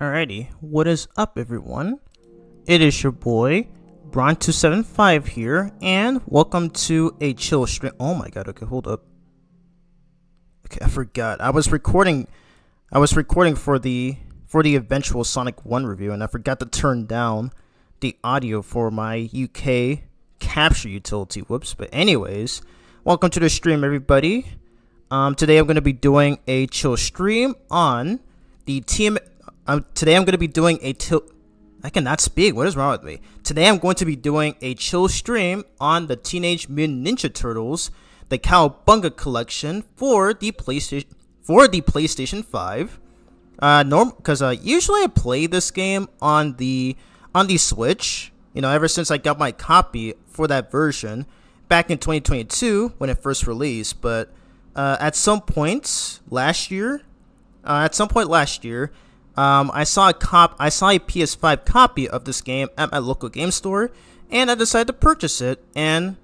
Alrighty, what is up everyone? It is your boy, Bron275 here, and welcome to a chill stream. Oh my god, okay, hold up. Okay, I forgot. I was recording for the eventual Sonic 1 review, and I forgot to turn down the audio for my UK capture utility. Whoops. But anyways, welcome to the stream everybody. Today I'm going to be doing a chill stream on the today I'm going to be doing a I cannot speak. What is wrong with me? Today I'm going to be doing a chill stream on the Teenage Mutant Ninja Turtles, the Cowabunga collection for the PlayStation 5. Because usually I play this game on the Switch. You know, ever since I got my copy for that version back in 2022 when it first released. But at some point last year, I saw a PS5 copy of this game at my local game store, and I decided to purchase it. And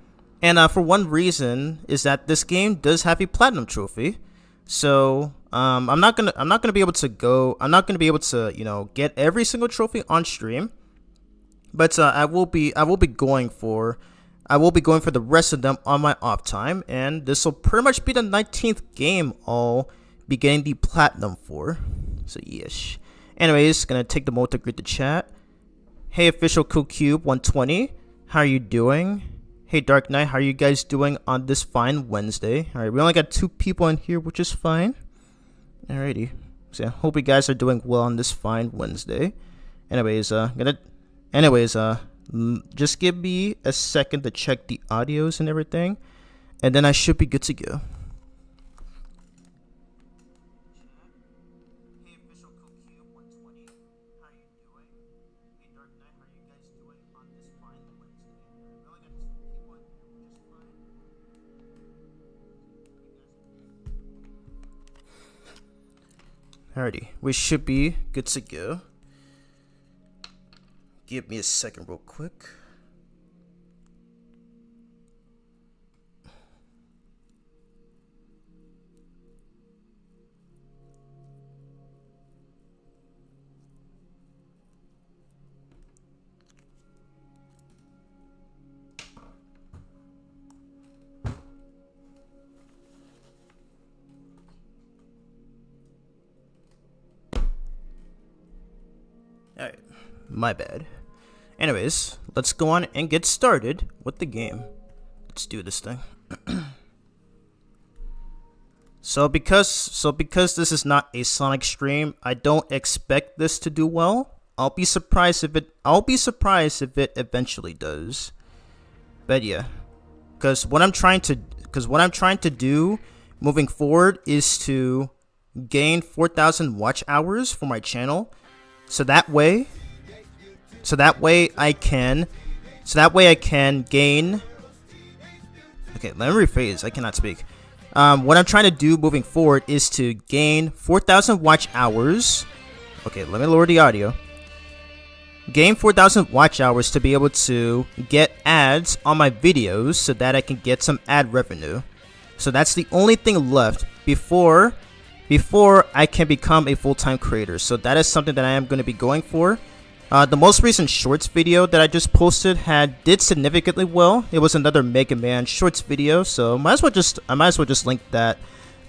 for one reason is that this game does have a platinum trophy. So I'm not gonna be able to get every single trophy on stream, but I will be going for the rest of them on my off time, and this will pretty much be the 19th game I'll be getting the platinum for. So yes. Anyways, gonna take the moment to greet the chat. Hey official CoolCube 120, how are you doing? Hey Dark Knight, how are you guys doing on this fine Wednesday? Alright, we only got 2 people in here, which is fine. Alrighty. So I hope you guys are doing well on this fine Wednesday. Anyways, just give me a second to check the audios and everything, and then I should be good to go. Alrighty, we should be good to go. Give me a second real quick. Alright, my bad. Anyways, let's go on and get started with the game. Let's do this thing. So because this is not a Sonic stream, I don't expect this to do well. I'll be surprised if it eventually does. But yeah, because what I'm trying to do moving forward is to gain 4,000 watch hours for my channel. So that way I can gain. Okay, let me rephrase. I cannot speak. What I'm trying to do moving forward is to gain 4,000 watch hours. Okay, let me lower the audio. Gain 4,000 watch hours to be able to get ads on my videos so that I can get some ad revenue. So that's the only thing left before I can become a full-time creator. So that is something that I am going to be going for. The most recent shorts video that I just posted did significantly well. It was another Mega Man shorts video, so I might as well just link that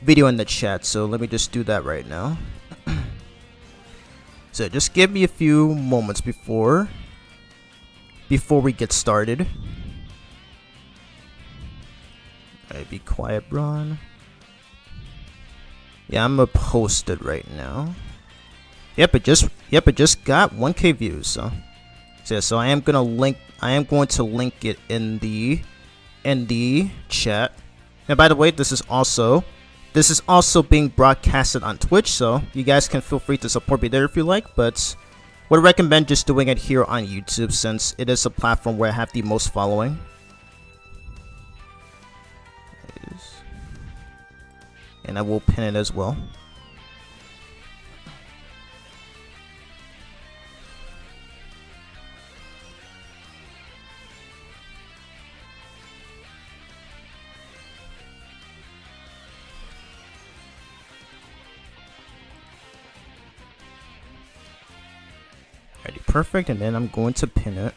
video in the chat. So let me just do that right now. So just give me a few moments before we get started. Alright, be quiet, Bron. Yeah, I'm gonna post it right now. Yep, it just got 1K views. So I am going to link it in the chat. And by the way, this is also being broadcasted on Twitch, so you guys can feel free to support me there if you like, but would recommend just doing it here on YouTube since it is a platform where I have the most following. And I will pin it as well. Alrighty, perfect, and then I'm going to pin it.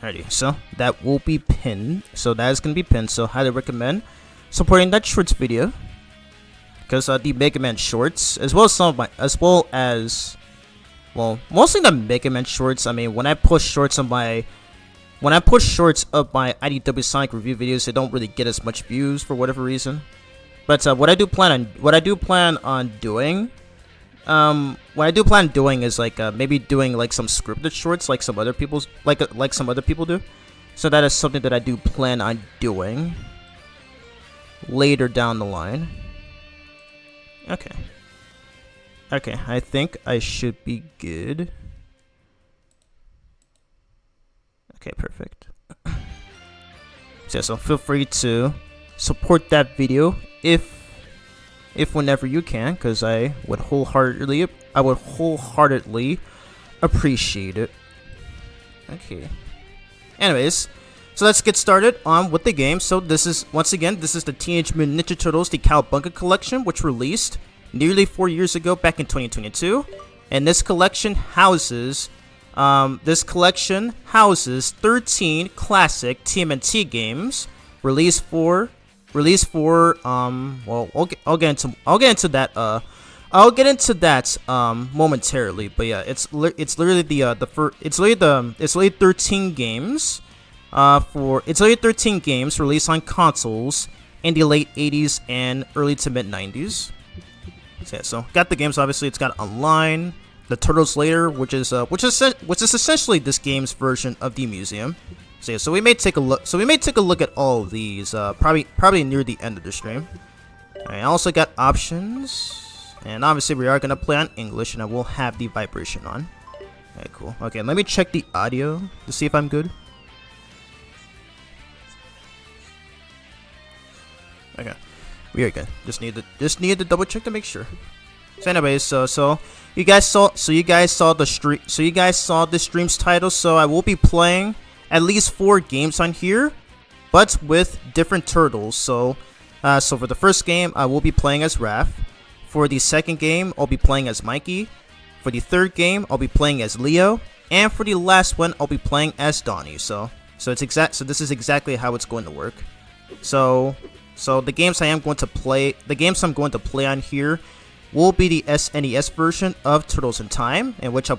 Alrighty, so that will be pinned. So that is going to be pinned, so highly recommend supporting that shorts video. Because the Mega Man shorts, as well as well, mostly the Mega Man shorts. I mean, when I push shorts of my IDW Sonic review videos, they don't really get as much views for whatever reason. But what I do plan on doing is like maybe doing like some scripted shorts like some other people do. So that is something that I do plan on doing later down the line. Okay, I think I should be good. Okay, perfect. So feel free to support that video if whenever you can, because I would wholeheartedly appreciate it. Okay. Anyways, so let's get started on with the game. So this is the Teenage Mutant Ninja Turtles: The Cowabunga Collection, which released nearly 4 years ago, back in 2022, and this collection houses 13 classic TMNT games released for well, I'll get into that momentarily, but yeah, it's literally 13 games it's literally 13 games released on consoles in the late 80s and early to mid 90s. So yeah, so got the games. Obviously, it's got online, the Turtles Later, which is essentially this game's version of the museum. So yeah, so we may take a look at all of these probably near the end of the stream. I also got options, and obviously we are gonna play on English, and I will have the vibration on. Okay, cool. Okay, let me check the audio to see if I'm good. Okay, we are good. Just need to double check to make sure. So anyways, so you guys saw the stream's title. So I will be playing at least 4 games on here, but with different turtles. So for the first game, I will be playing as Raph. For the second game, I'll be playing as Mikey. For the third game, I'll be playing as Leo, and for the last one, I'll be playing as Donnie. So this is exactly how it's going to work. So the games I'm going to play on here will be the SNES version of Turtles in Time, in which I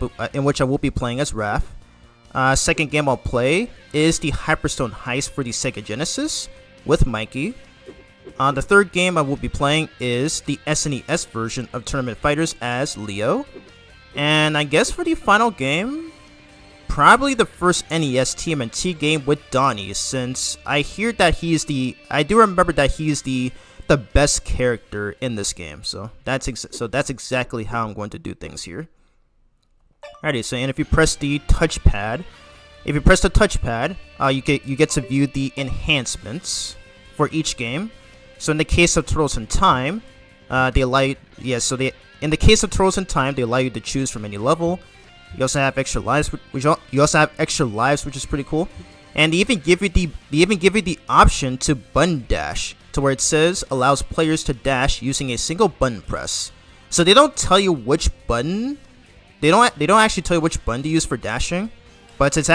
will be playing as Raph. Second game I'll play is the Hyperstone Heist for the Sega Genesis with Mikey. The third game I will be playing is the SNES version of Tournament Fighters as Leo. And I guess for the final game, probably the first NES TMNT game with Donnie, since I do remember that he's the best character in this game. So that's exactly how I'm going to do things here. Alrighty, so and if you press the touchpad, you get to view the enhancements for each game. So in the case of Turtles in Time, in the case of Turtles in Time, they allow you to choose from any level. You also have extra lives, which is pretty cool. And they even give you the option to button dash, to where it says allows players to dash using a single button press. So they don't tell you which button. They don't actually tell you which button to use for dashing, but if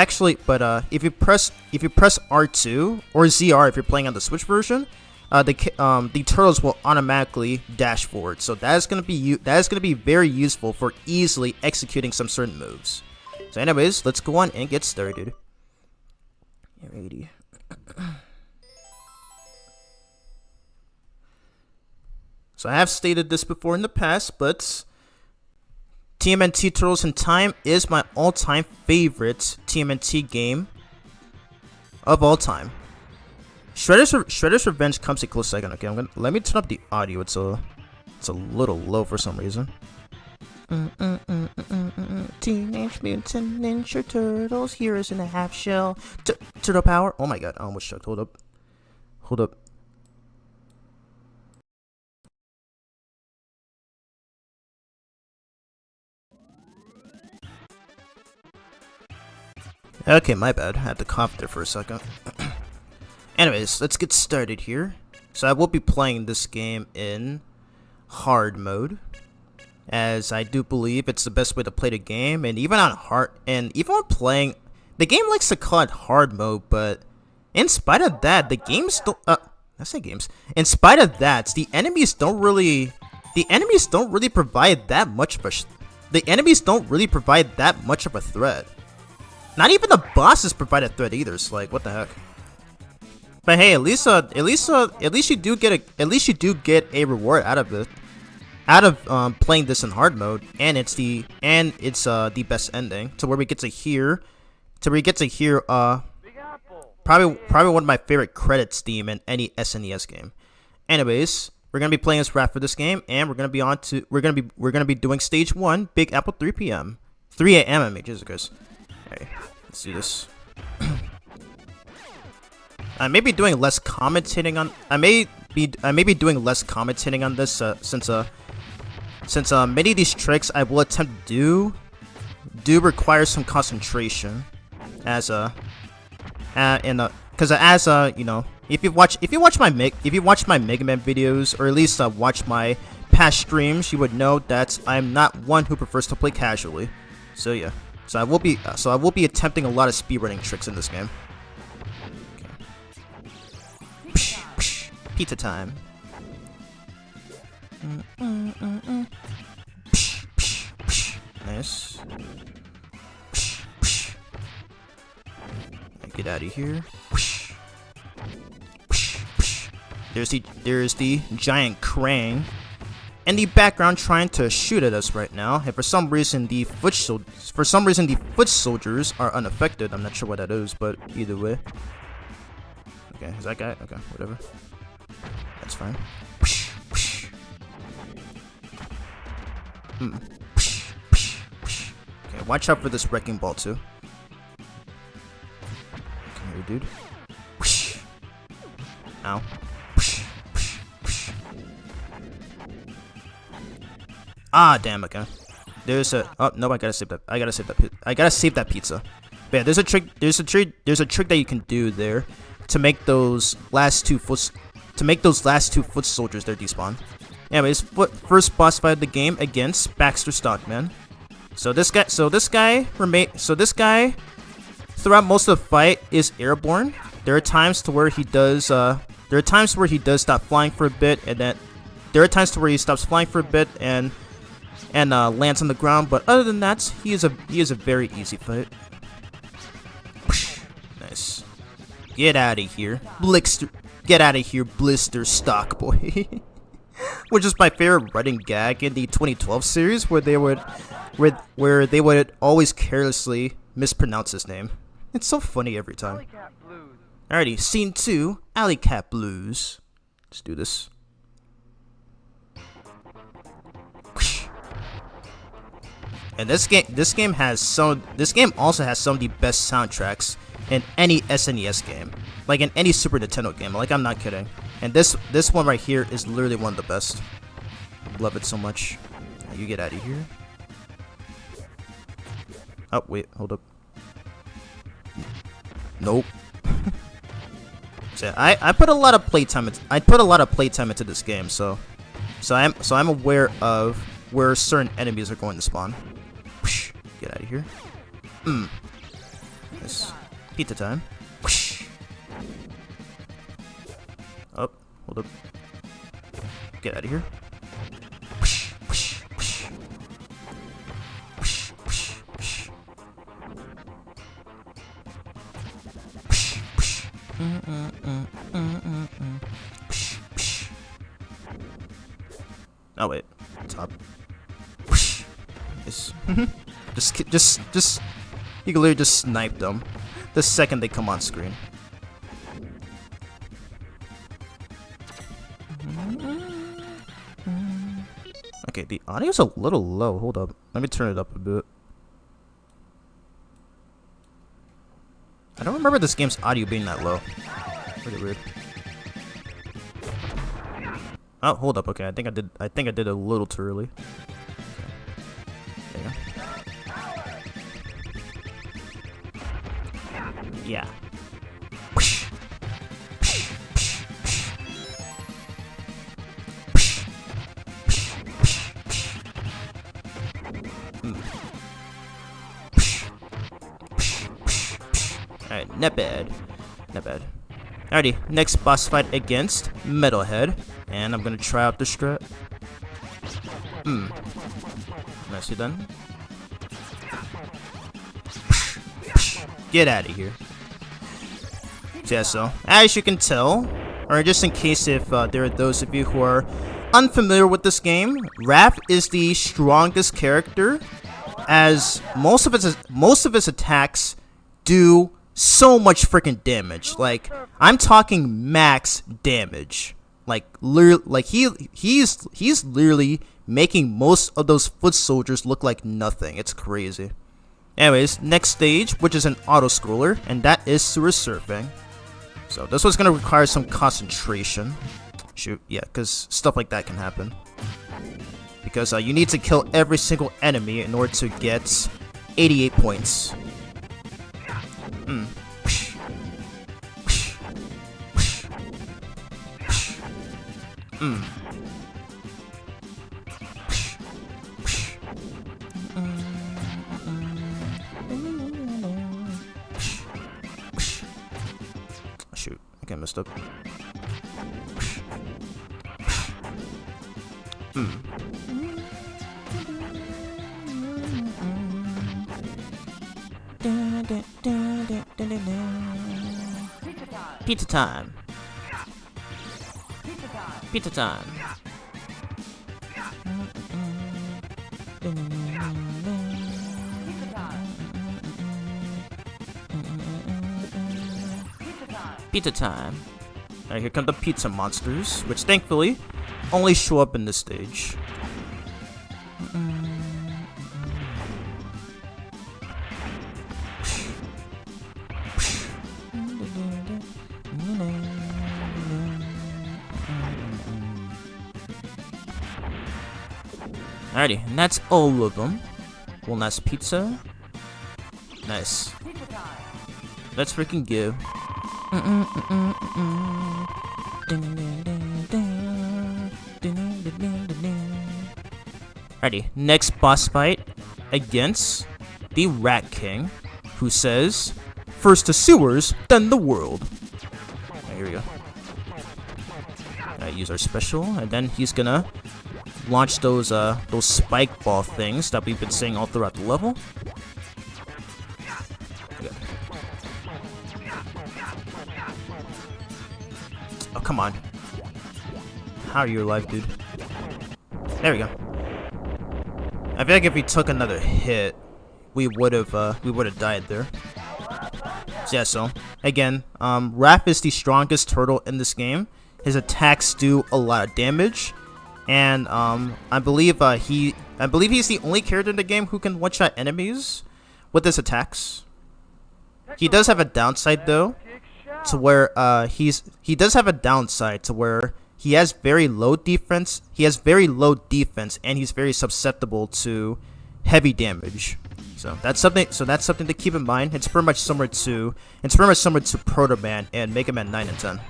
you press R2 or ZR if you're playing on the Switch version, the turtles will automatically dash forward. So that is gonna be very useful for easily executing some certain moves. So anyways, let's go on and get started. Alrighty. So I have stated this before in the past, but TMNT Turtles in Time is my all-time favorite TMNT game of all time. Shredder's Revenge comes a close second. Okay, let me turn up the audio. It's a little low for some reason. Teenage Mutant Ninja Turtles, heroes in a half shell. Turtle power. Oh my god, I almost choked. Hold up. Okay, my bad. I had to cough there for a second. Anyways, let's get started here. So I will be playing this game in hard mode. as I do believe it's the best way to play the game. And even on hard, and even when playing, the game likes to call it hard mode, but in spite of that, the games don't. I say games. In spite of that, the enemies don't really provide that much of a. The enemies don't really provide that much of a threat. Not even the bosses provide a threat either. So like, what the heck? But hey, at least you do get a reward out of it, playing this in hard mode, and it's the best ending to where we get to hear, probably one of my favorite credits theme in any SNES game. Anyways, we're gonna be playing as Raph for this game, and we're gonna be doing stage 1, Big Apple, 3 p.m. 3 a.m. I mean, Jesus Christ. Hey, let's do this. I may be doing less commentating on. I may be doing less commentating on this since many of these tricks I will attempt to do require some concentration, as because you know, if you watch my Mega Man videos, or at least watch my past streams, you would know that I'm not one who prefers to play casually. So yeah, so I will be attempting a lot of speedrunning tricks in this game. Pizza time. Nice. Get out of here. There's the giant Krang in the background trying to shoot at us right now. And for some reason the foot soldiers are unaffected. I'm not sure what that is, but either way. Okay, is that guy? Okay, whatever. That's fine. Okay, watch out for this wrecking ball too. Come here, dude. Ow. Ah, damn. Okay. There's a. Oh no! I gotta save that. I gotta save that pizza. But yeah, there's a trick that you can do there to make those last two foot soldiers there despawn. Anyways, first boss fight of the game against Baxter Stockman. So this guy throughout most of the fight is airborne. There are times where he does stop flying for a bit, and then there are times where he stops flying for a bit and lands on the ground. But other than that, he is a very easy fight. Nice. Get out of here, Blister. Get out of here, Blister Stock Boy. Which is my favorite running gag in the 2012 series, where they would always carelessly mispronounce his name. It's so funny every time. Alrighty, scene 2, Alley Cat Blues. Let's do this. And this game also has some of the best soundtracks in any SNES game, like in any Super Nintendo game. Like, I'm not kidding. And this one right here is literally one of the best. Love it so much. Now you get out of here. Oh wait, hold up. Nope. So I put a lot of playtime. I put a lot of playtime into this game, so I'm aware of where certain enemies are going to spawn. Get out of here. Nice. Pizza time. Oh, hold up. Get out of here. Oh wait, top. Yes. just you can literally just snipe them the second they come on screen. Okay, the audio's a little low. Hold up, let me turn it up a bit. I don't remember this game's audio being that low. Pretty weird. Oh, hold up. Okay, I think I did a little too early. Okay. There you go. Yeah. Alright, not bad. Not bad. Alrighty, next boss fight against Metalhead. And I'm gonna try out the strat. Nicely done. Get out of here. Yeah, so, as you can tell, or just in case if there are those of you who are unfamiliar with this game, Raph is the strongest character, as most of his attacks do so much freaking damage. Like, I'm talking max damage. Like, he's literally making most of those foot soldiers look like nothing. It's crazy. Anyways, next stage, which is an auto-scroller, and that is sewer surfing. So this one's gonna require some concentration. Shoot, yeah, because stuff like that can happen. Because you need to kill every single enemy in order to get 88 points. Shoot, I got messed up. Pizza time. Pizza time. Pizza time. Alright, here come the pizza monsters, which thankfully only show up in this stage. Alrighty, and that's all of them. One last pizza. Nice. Let's freaking go. Alrighty, next boss fight against the Rat King, who says, "First the sewers, then the world." Alright, here we go. Use our special, and then he's gonna launch those spike ball things that we've been seeing all throughout the level. Oh, come on. How are you alive, dude? There we go. I feel like if we took another hit, we would have died there. So yeah, so again, Raph is the strongest turtle in this game. His attacks do a lot of damage, and I believe he's the only character in the game who can one-shot enemies with his attacks. He does have a downside though, to where he has very low defense. He has very low defense, and he's very susceptible to heavy damage. So that's something to keep in mind. It's pretty much similar to Proto Man and Mega Man 9 and 10.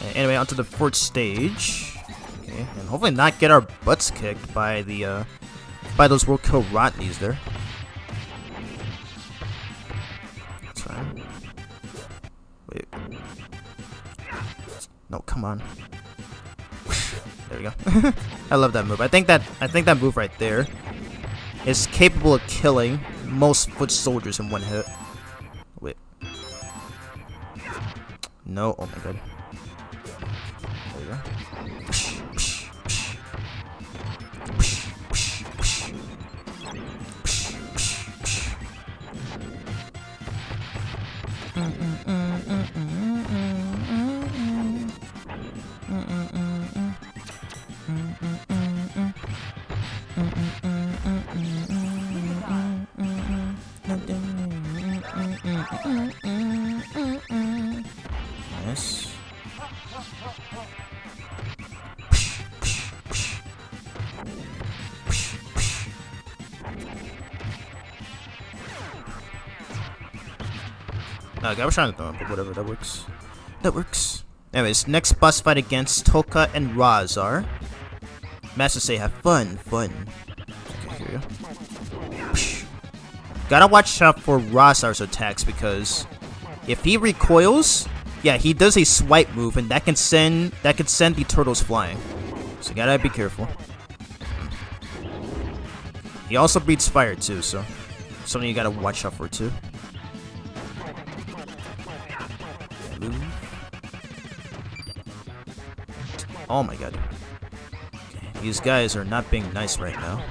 Okay, anyway, onto the fourth stage. Okay, and hopefully not get our butts kicked by the by those World Kill Rodneys there. That's fine. Wait. No, come on. There we go. I love that move. I think that move right there is capable of killing most foot soldiers in one hit. Wait. No. Oh my god. There we go. Nice. Okay, I was trying to throw him, but whatever, that works. That works. Anyways, next boss fight against Toka and Razar. Master say have fun. Okay, here we go. Gotta watch out for Rosar's attacks because if he recoils, yeah, he does a swipe move and that can send the turtles flying. So you gotta be careful. He also breathes fire too, so something you gotta watch out for too. Oh my god. Okay, these guys are not being nice right now.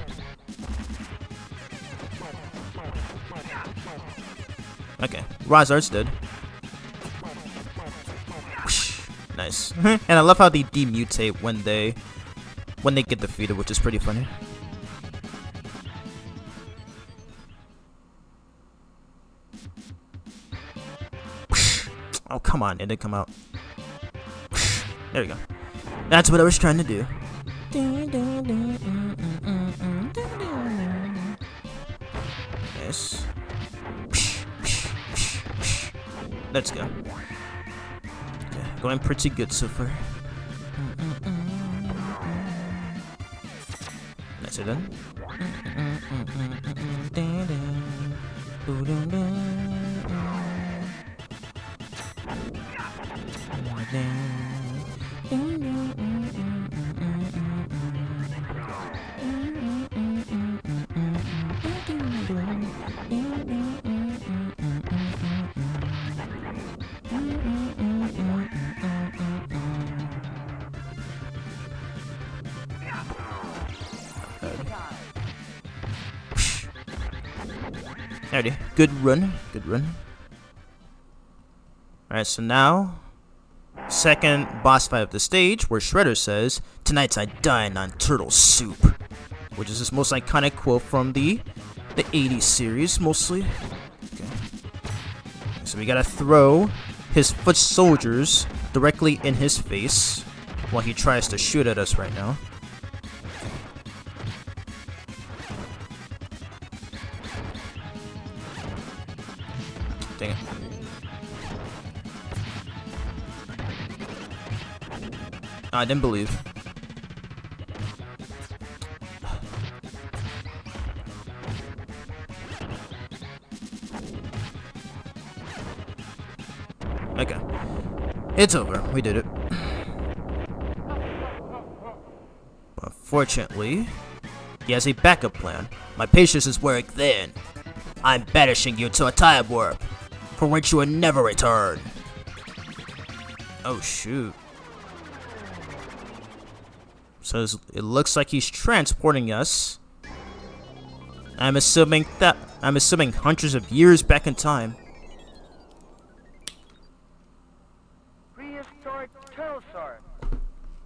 Okay, Razar's dead. Nice. And I love how they demutate when they get defeated, which is pretty funny. Oh, come on, it didn't come out. There we go. That's what I was trying to do. Yes. Let's go. Okay, going pretty good so far. Nicely done. Alrighty, good run, good run. Alright, so now, second boss fight of the stage, where Shredder says, "Tonight I dine on turtle soup," which is his most iconic quote from the 80s series, mostly. Okay. So we gotta throw his foot soldiers directly in his face while he tries to shoot at us right now. Dang it. I didn't believe. Okay. It's over. We did it. Unfortunately, he has a backup plan. My patience is wearing thin. I'm banishing you to a time warp, for which you will never return. Oh shoot. So it looks like he's transporting us. I'm assuming hundreds of years back in time.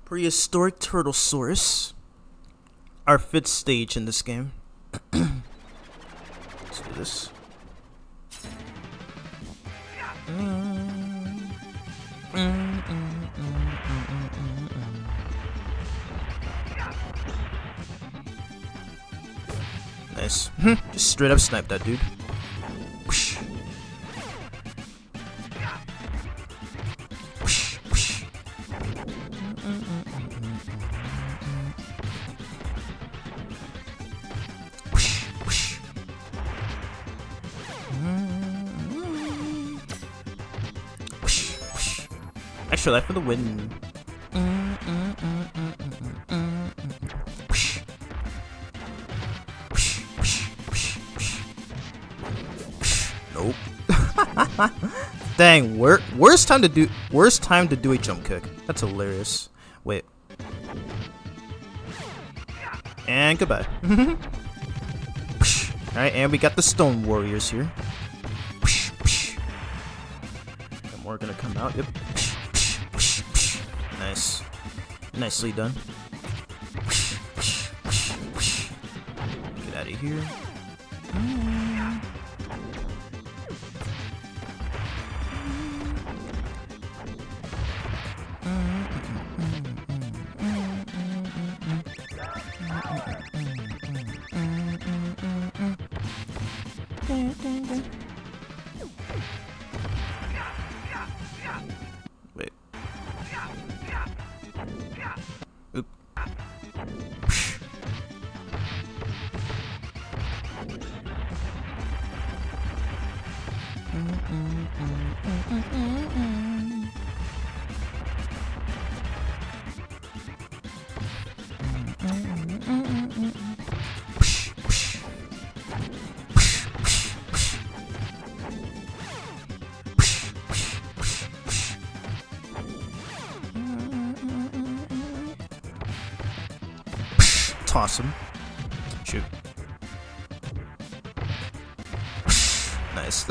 Prehistoric Turtlesaurus. Our 5th stage in this game. Let's do this. Nice. Just straight up snipe that dude. Whoosh. Whoosh, whoosh. Whoosh, whoosh. Whoosh, whoosh. Extra life for the win. Nope. Dang, worst time to do a jump kick. That's hilarious. Wait. And goodbye. Alright, and we got the Stone Warriors here. And more gonna come out. Yep. Nice. Nicely done. Get out of here. Wait. Oop. Toss him. Shoot. Nice.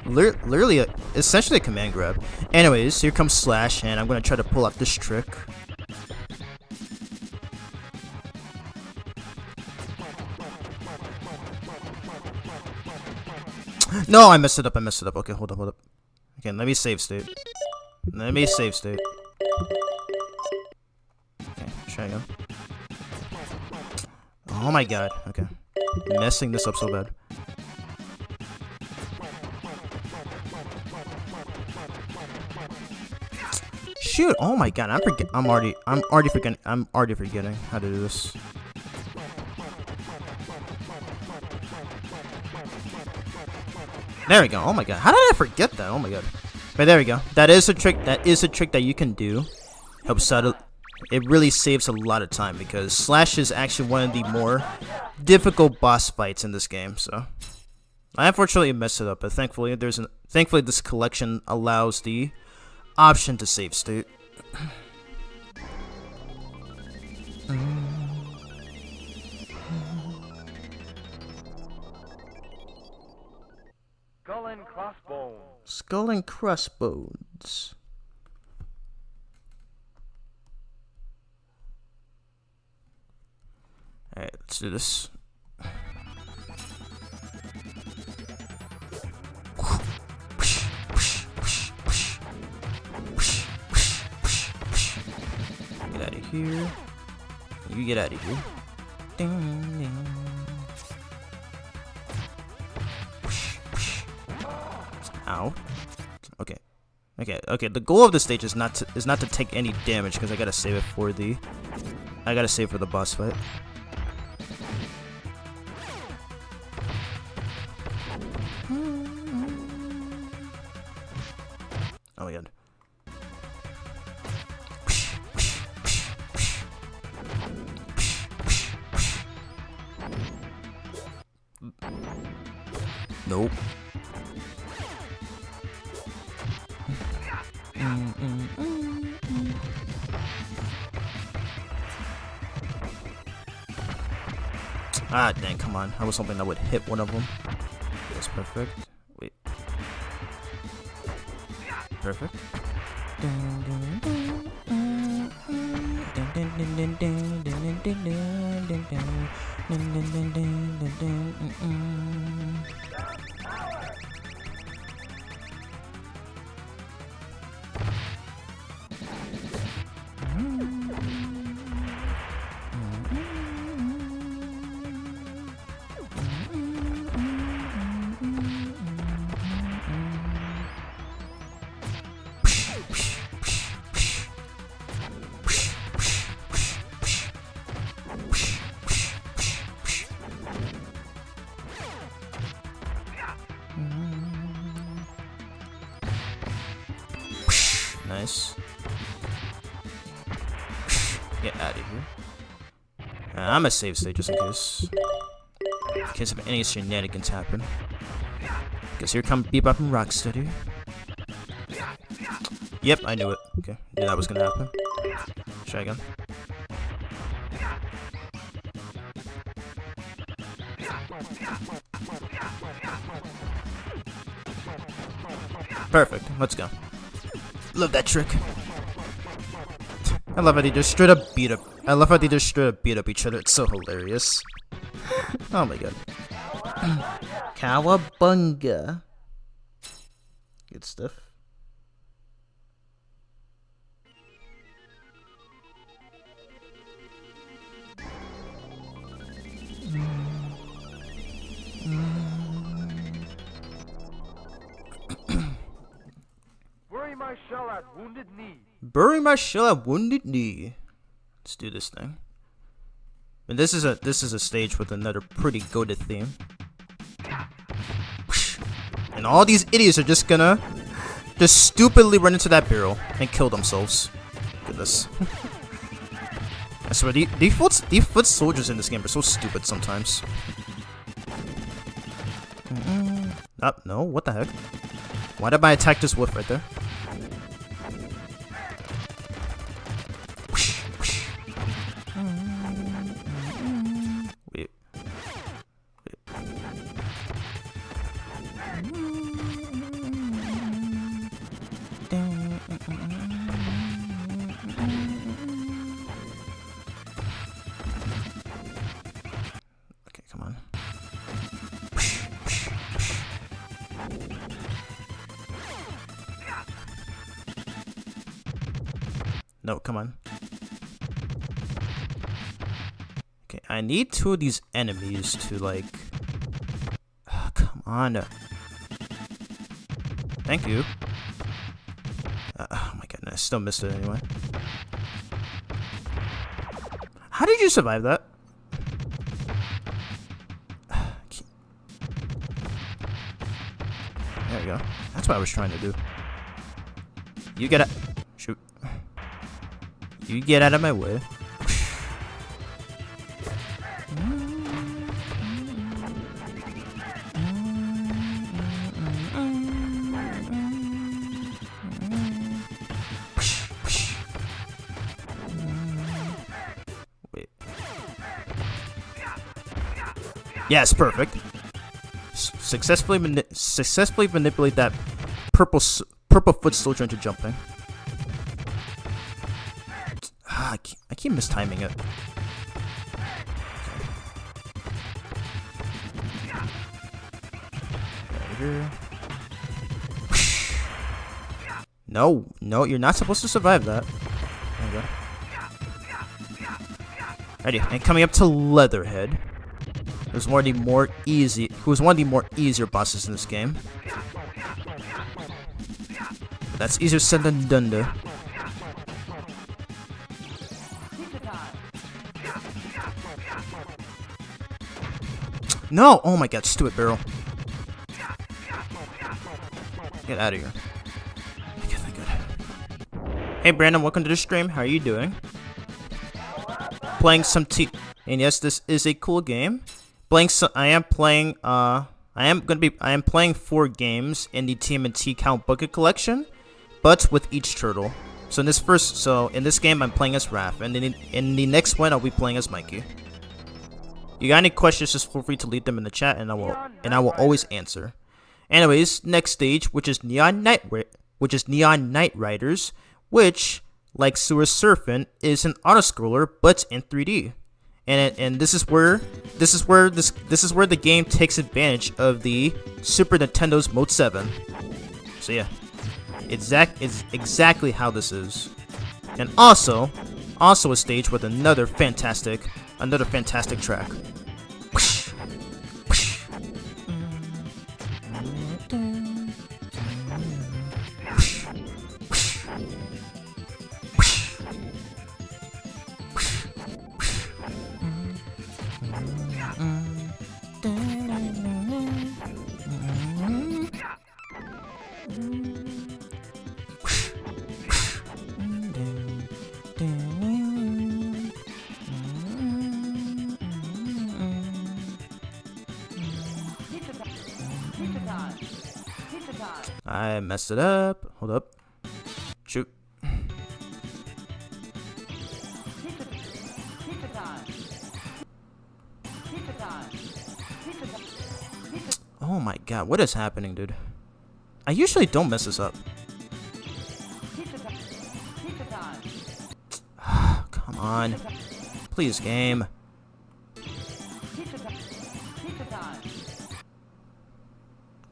Literally, essentially a command grab. Anyways, here comes Slash, and I'm gonna try to pull out this trick. No, I messed it up. Okay, hold up. Okay, let me save state. Okay, try again. Oh my god. Okay, messing this up so bad. Shoot! Oh my god, I'm already forgetting how to do this. There we go. Oh my god, how did I forget that? Oh my god. But there we go. That is a trick. That you can do. Helps out. It really saves a lot of time because Slash is actually one of the more difficult boss fights in this game. So I unfortunately messed it up, but thankfully this collection allows the option to save state. Skull and crossbones. Alright, let's do this. Get out of here. You get out of here. Ding, ding. Ow. Okay. The goal of this stage is not to take any damage because I gotta save it for the boss fight. Oh my god. Nope. Ah, dang, come on. I was hoping that would hit one of them. That's perfect. Wait. Perfect. Nice. Get out of here. I'm gonna save state just in case of any shenanigans happen. Because here come Bebop and Rocksteady. Yep, I knew it. Okay, knew that was gonna happen. Try again. Perfect. Let's go. Love that trick. I love how they just straight up beat up. Each other. It's so hilarious. Oh my god. Cowabunga. Good stuff. Bury my shell at wounded knee. Bury my shell at wounded knee. Let's do this thing. And this is a stage with another pretty goated theme. And all these idiots are just gonna just stupidly run into that barrel and kill themselves. Goodness. I swear, the foot soldiers in this game are so stupid sometimes. No, what the heck? Why did my attack just whiff right there? Wait. Okay, come on. No, come on. Okay, I need two of these enemies to, like... come on. Thank you. Oh my goodness, still missed it anyway. How did you survive that? There we go. That's what I was trying to do. You get it. Shoot. You get out of my way. Wait. Yes, perfect. Successfully manipulate that purple foot soldier into jumping. I keep mistiming it. Here. No, you're not supposed to survive that. There we go. Ready, and coming up to Leatherhead. Who's one of the more easier bosses in this game. But that's easier said than done though. No! Oh my god, stupid barrel. Get out of here. Okay, thank God. Hey Brandon, welcome to the stream. How are you doing? Playing some and yes, this is a cool game. I am playing 4 games in the TMNT Count Bucket Collection, but with each turtle. So in this game I'm playing as Raph, and in the next one I'll be playing as Mikey. You got any questions, just feel free to leave them in the chat, and I will always answer. Anyways, next stage, which is Neon Night Riders, which, like Sewer Surfing, is an autoscroller but in 3D. And this is where the game takes advantage of the Super Nintendo's Mode 7. So yeah, it's exactly how this is. And also a stage with another fantastic track. I messed it up. Hold up. Shoot. Oh my god, what is happening, dude? I usually don't mess this up. Come on. Please, game.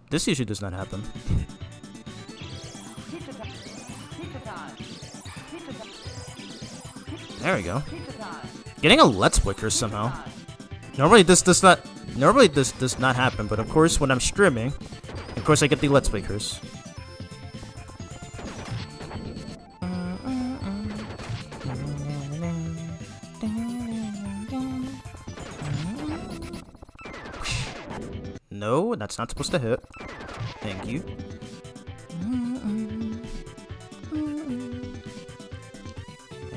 This usually does not happen. There we go. Getting a Let's Play curse somehow. Normally this does not happen, but of course when I'm streaming, of course I get the Let's Play curse. No, that's not supposed to hit. Thank you.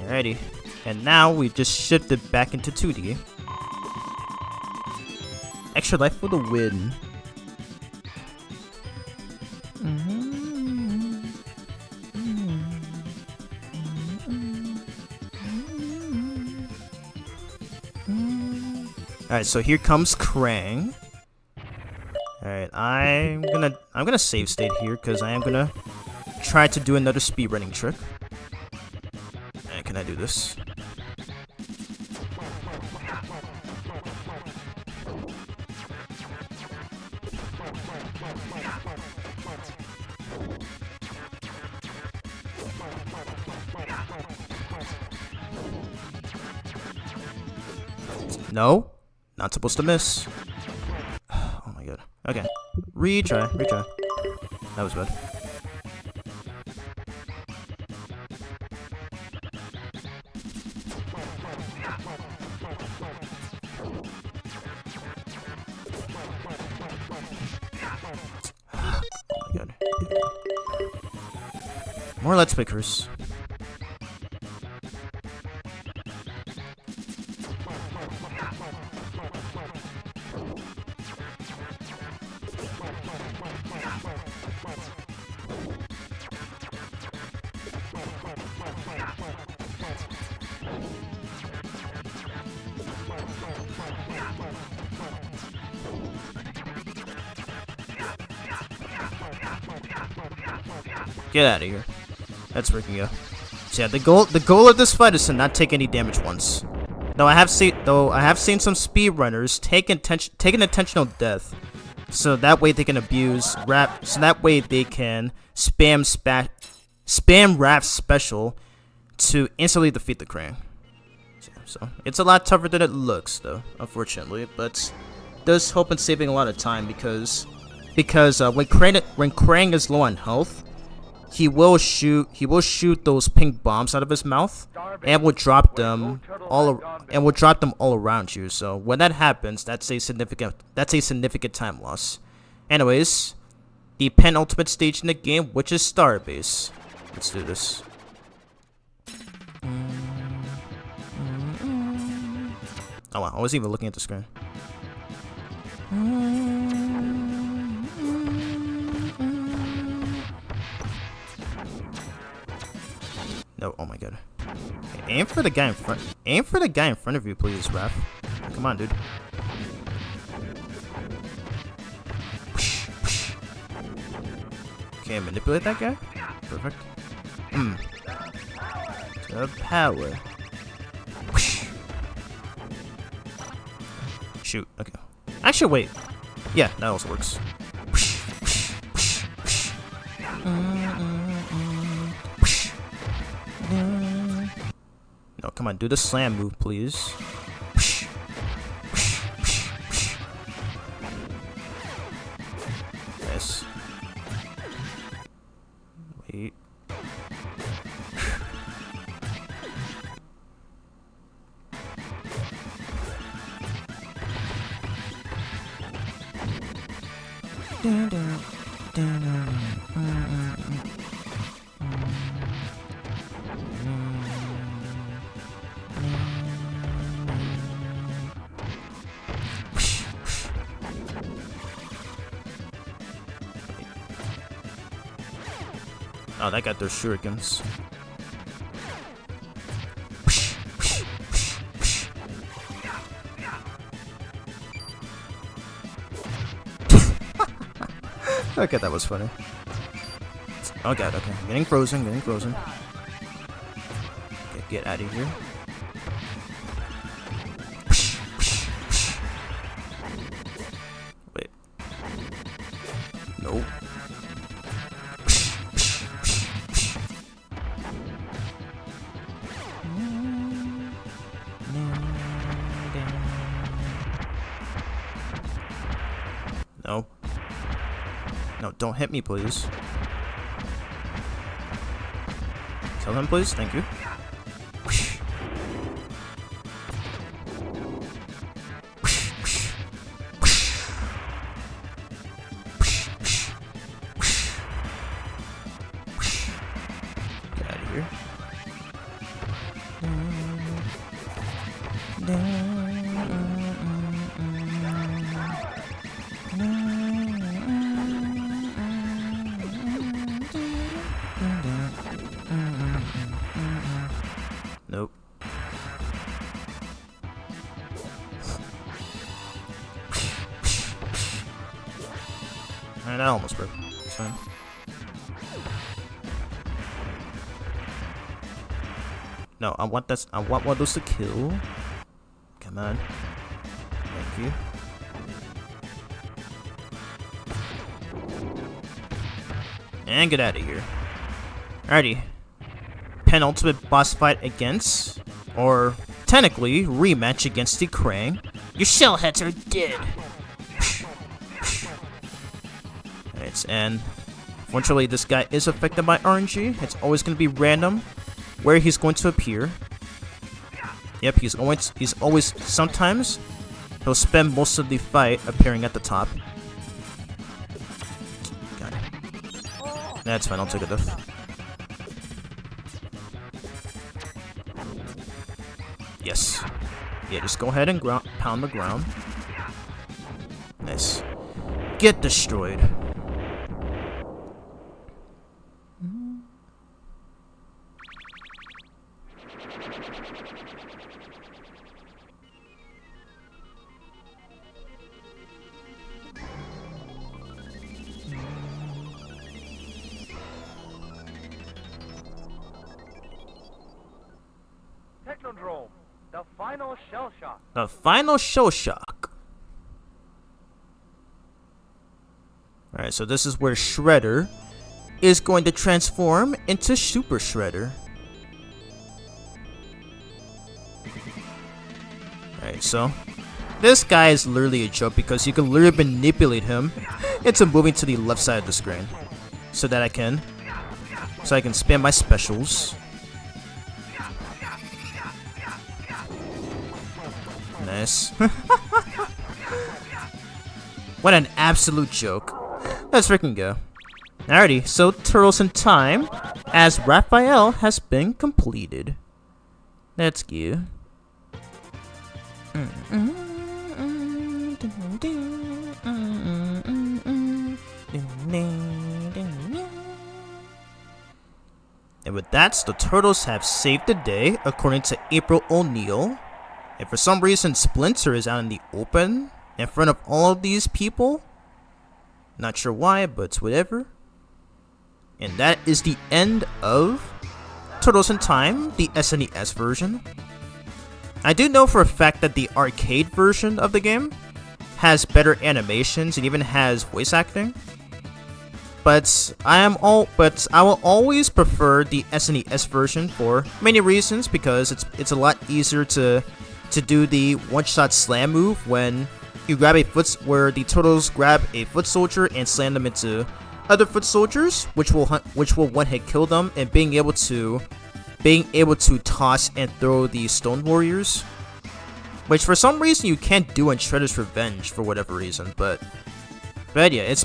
Alrighty. And now we just shifted back into 2D. Extra life for the win. Alright, so here comes Krang. Alright, I'm gonna save state here because I am gonna try to do another speedrunning trick. And can I do this? No, not supposed to miss. Oh my god. Okay, retry. That was bad. Oh my god. More Let's Pickers. Get out of here. That's freaking go. So yeah, the goal of this fight is to not take any damage once. Though I have seen some speedrunners take an intentional death, so that way they can abuse rap. So that way they can spam rap special to instantly defeat the Krang. So it's a lot tougher than it looks, though, unfortunately. But does help in saving a lot of time because when Krang is low on health, he will shoot those pink bombs out of his mouth and will drop them all around you. So when that happens, that's a significant time loss. Anyways, the penultimate stage in the game, which is Starbase. Let's do this. Oh wow, I wasn't even looking at the screen. No, oh my god. Okay, aim for the guy in front. Aim for the guy in front of you, please, Raph. Come on, dude. Okay, manipulate that guy. Perfect. The power. Shoot. Okay. Actually, wait. Yeah, that also works. No, come on, do the slam move, please. Nice. Wait. Oh, that got those shurikens. Okay, that was funny. Oh god, okay. Getting frozen. Okay, get out of here. Wait. Nope. No. No, don't hit me, please. Kill him, please. Thank you. And that almost broke. It's fine. No, I want this. I want one of those to kill. Come on. Thank you. And get out of here. Alrighty. Penultimate boss fight against, or technically rematch against the Krang. Your shellheads are dead. Alright, and fortunately this guy is affected by RNG. It's always going to be random where he's going to appear. Yep, he's always, sometimes he'll spend most of the fight appearing at the top. Got it. That's fine, I'll take a death. Yes. Yeah, just go ahead and pound the ground. Nice. Get destroyed. Technodrome. The final shell shock. The final shell shock. Alright, so this is where Shredder is going to transform into Super Shredder. Alright, so this guy is literally a joke because you can literally manipulate him into moving to the left side of the screen. So that I can spam my specials. Nice. What an absolute joke. Let's freaking go. Alrighty, so Turtles in Time as Raphael has been completed. Let's go. And with that, the Turtles have saved the day, according to April O'Neil. And for some reason, Splinter is out in the open in front of all of these people. Not sure why, but it's whatever. And that is the end of Turtles in Time, the SNES version. I do know for a fact that the arcade version of the game has better animations and even has voice acting. But I will always prefer the SNES version for many reasons, because it's a lot easier to do the one-shot slam move when you grab where the Turtles grab a foot soldier and slam them into other foot soldiers, which will one-hit kill them, and being able to toss and throw the Stone Warriors, which for some reason you can't do in Shredder's Revenge for whatever reason. But yeah, it's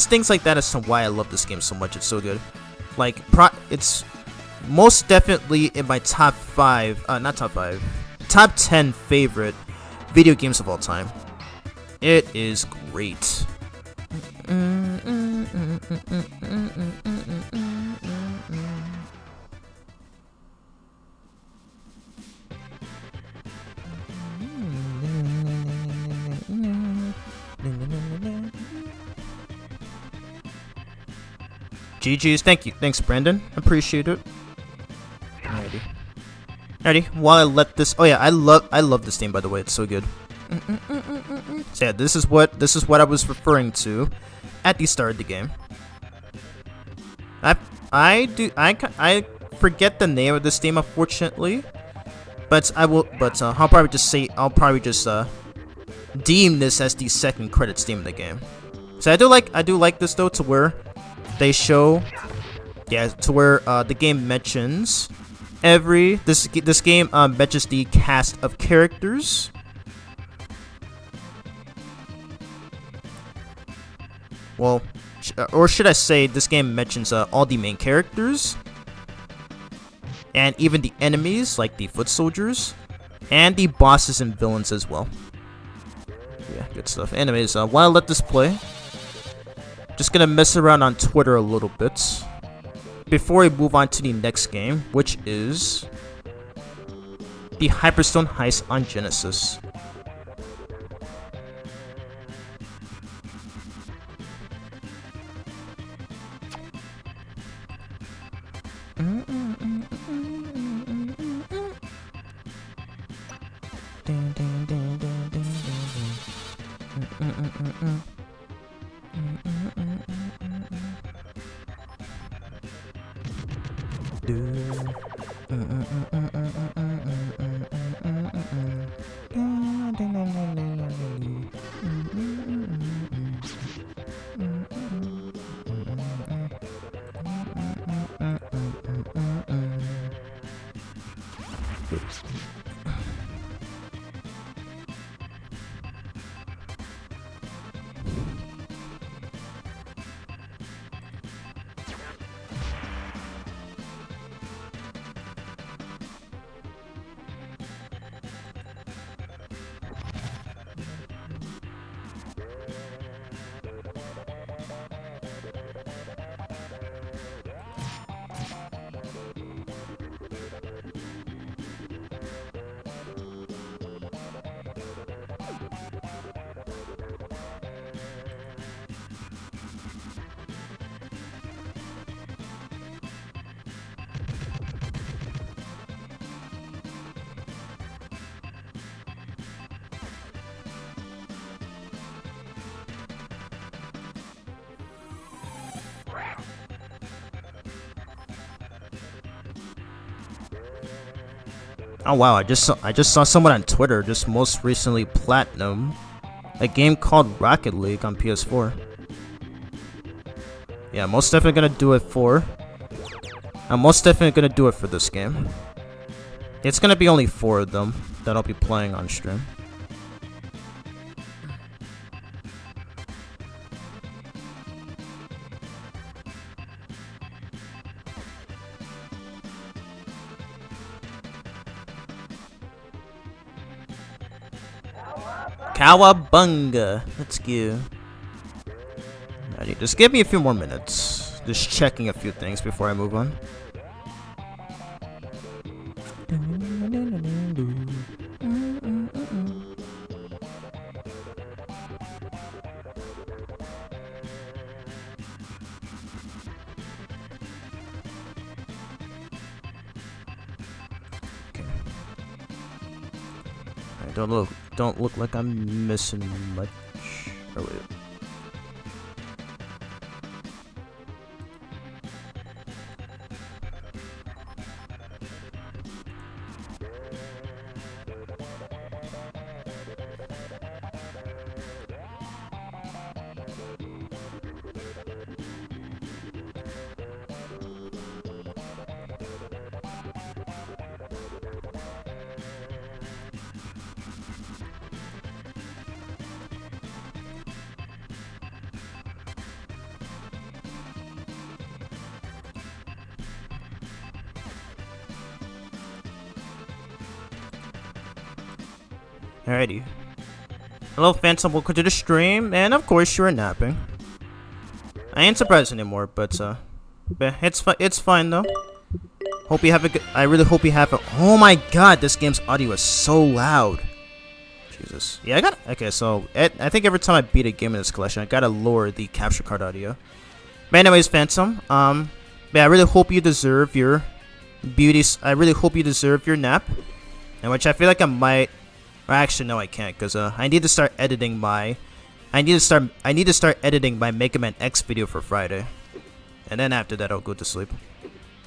things like that as to why I love this game so much. It's so good. Like it's most definitely in my top 10 favorite video games of all time. It is great. GG's, thanks Brandon, appreciate it. Alrighty, while I let this, oh yeah, I love this game, by the way, it's so good. So yeah, this is what I was referring to at the start of the game. I forget the name of this game, unfortunately, but I'll probably just deem this as the second credits theme of the game. So I do like this though, to where they show, to where the game mentions this game mentions the cast of characters. Well, or should I say, this game mentions all the main characters, and even the enemies like the foot soldiers, and the bosses and villains as well. Yeah, good stuff. Anyways, while I let this play, just gonna mess around on Twitter a little bit before we move on to the next game, which is the Hyperstone Heist on Genesis. Oh wow, I just saw someone on Twitter just most recently platinum a game called Rocket League on PS4. Yeah, most definitely gonna do it for. I'm most definitely gonna do it for this game. It's gonna be only 4 of them that I'll be playing on stream. Cowabunga! Let's go. Alrighty, just give me a few more minutes. Just checking a few things before I move on. Don't look like I'm missing much. Oh wait. Alrighty. Hello, Phantom. Welcome to the stream, and of course you're napping. I ain't surprised anymore, but it's fine though. Hope you have a good. I really hope you have a. Oh my God, this game's audio is so loud. Jesus. Yeah, I got. Okay, so I think every time I beat a game in this collection, I gotta lower the capture card audio. But anyways, Phantom. Yeah, I really hope you deserve your beauties. I really hope you deserve your nap, and which I feel like I might. Actually, no, I can't, because I need to start editing my. I need to start editing my Mega Man X video for Friday, and then after that I'll go to sleep,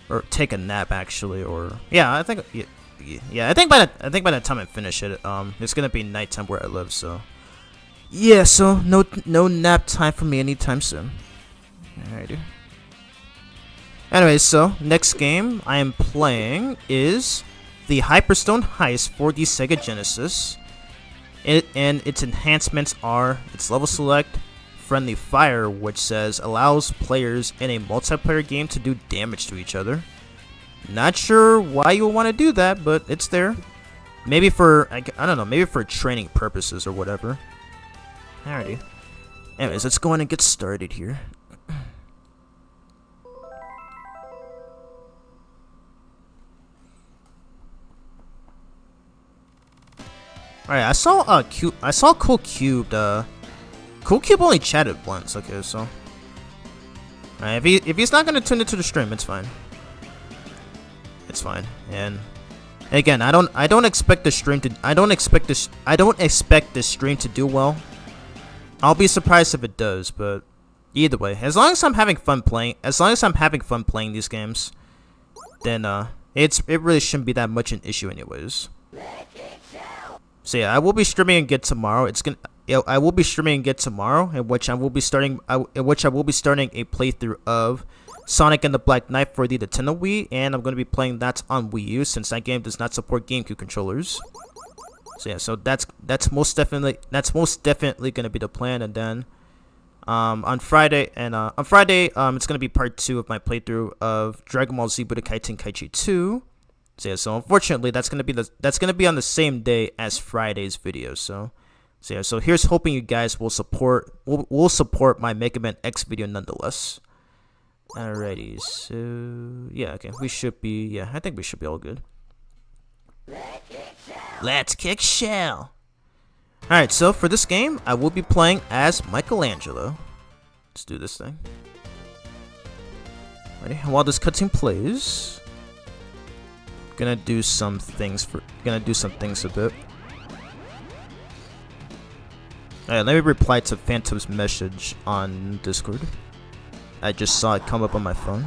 or take a nap actually, or yeah, I think yeah, I think by the time I finish it, it's gonna be nighttime where I live, so yeah, so no nap time for me anytime soon. Alrighty. Anyways, so next game I am playing is the Hyperstone Heist for the Sega Genesis. And its enhancements are its level select, friendly fire, which says allows players in a multiplayer game to do damage to each other. Not sure why you would want to do that, but it's there. Maybe for, I don't know, maybe for training purposes or whatever. Alrighty. Anyways, let's go on and get started here. Alright, I saw Cool Cubed. Cool Cube only chatted once. Okay, so alright, if he's not gonna tune into the stream, it's fine. It's fine. And again, I don't expect the stream to this stream to do well. I'll be surprised if it does, but either way, as long as I'm having fun playing these games, then it really shouldn't be that much an issue anyways. So yeah, I will be streaming again tomorrow. I will be streaming again tomorrow, in which I will be starting a playthrough of Sonic and the Black Knight for the Nintendo Wii, and I'm going to be playing that on Wii U since that game does not support GameCube controllers. So yeah, so that's most definitely going to be the plan. And then on Friday it's going to be part 2 of my playthrough of Dragon Ball Z Budokai Tenkaichi 2. So yeah, so unfortunately that's going to be on the same day as Friday's video. So yeah, so here's hoping you guys will support my Mega Man X video nonetheless. Alrighty, so yeah, okay, I think we should be all good. Let's kick shell. Alright, so for this game, I will be playing as Michelangelo. Let's do this thing. Ready? While this cutscene plays, gonna do some things a bit. Alright, let me reply to Phantom's message on Discord. I just saw it come up on my phone.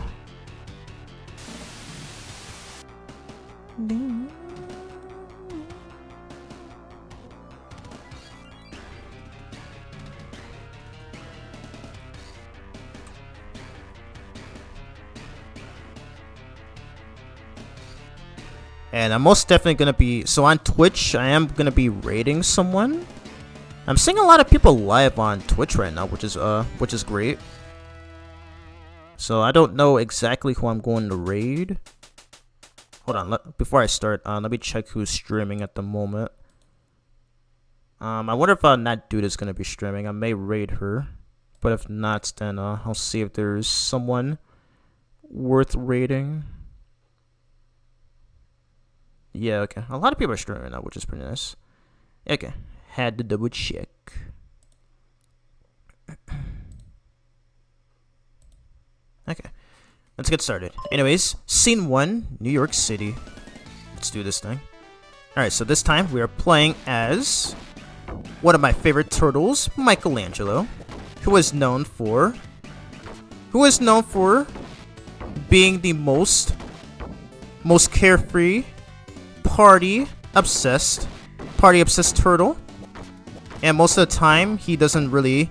And I'm most definitely gonna be, so on Twitch, I am gonna be raiding someone. I'm seeing a lot of people live on Twitch right now, which is great. So I don't know exactly who I'm going to raid. Hold on, before I start, let me check who's streaming at the moment. I wonder if that dude is gonna be streaming. I may raid her, but if not, then I'll see if there's someone worth raiding. Yeah, okay. A lot of people are streaming now, which is pretty nice. Okay, had to double check. Okay, let's get started. Anyways, scene 1, New York City. Let's do this thing. Alright, so this time we are playing as one of my favorite turtles, Michelangelo, who is known for being the most carefree, party obsessed turtle. And most of the time he doesn't really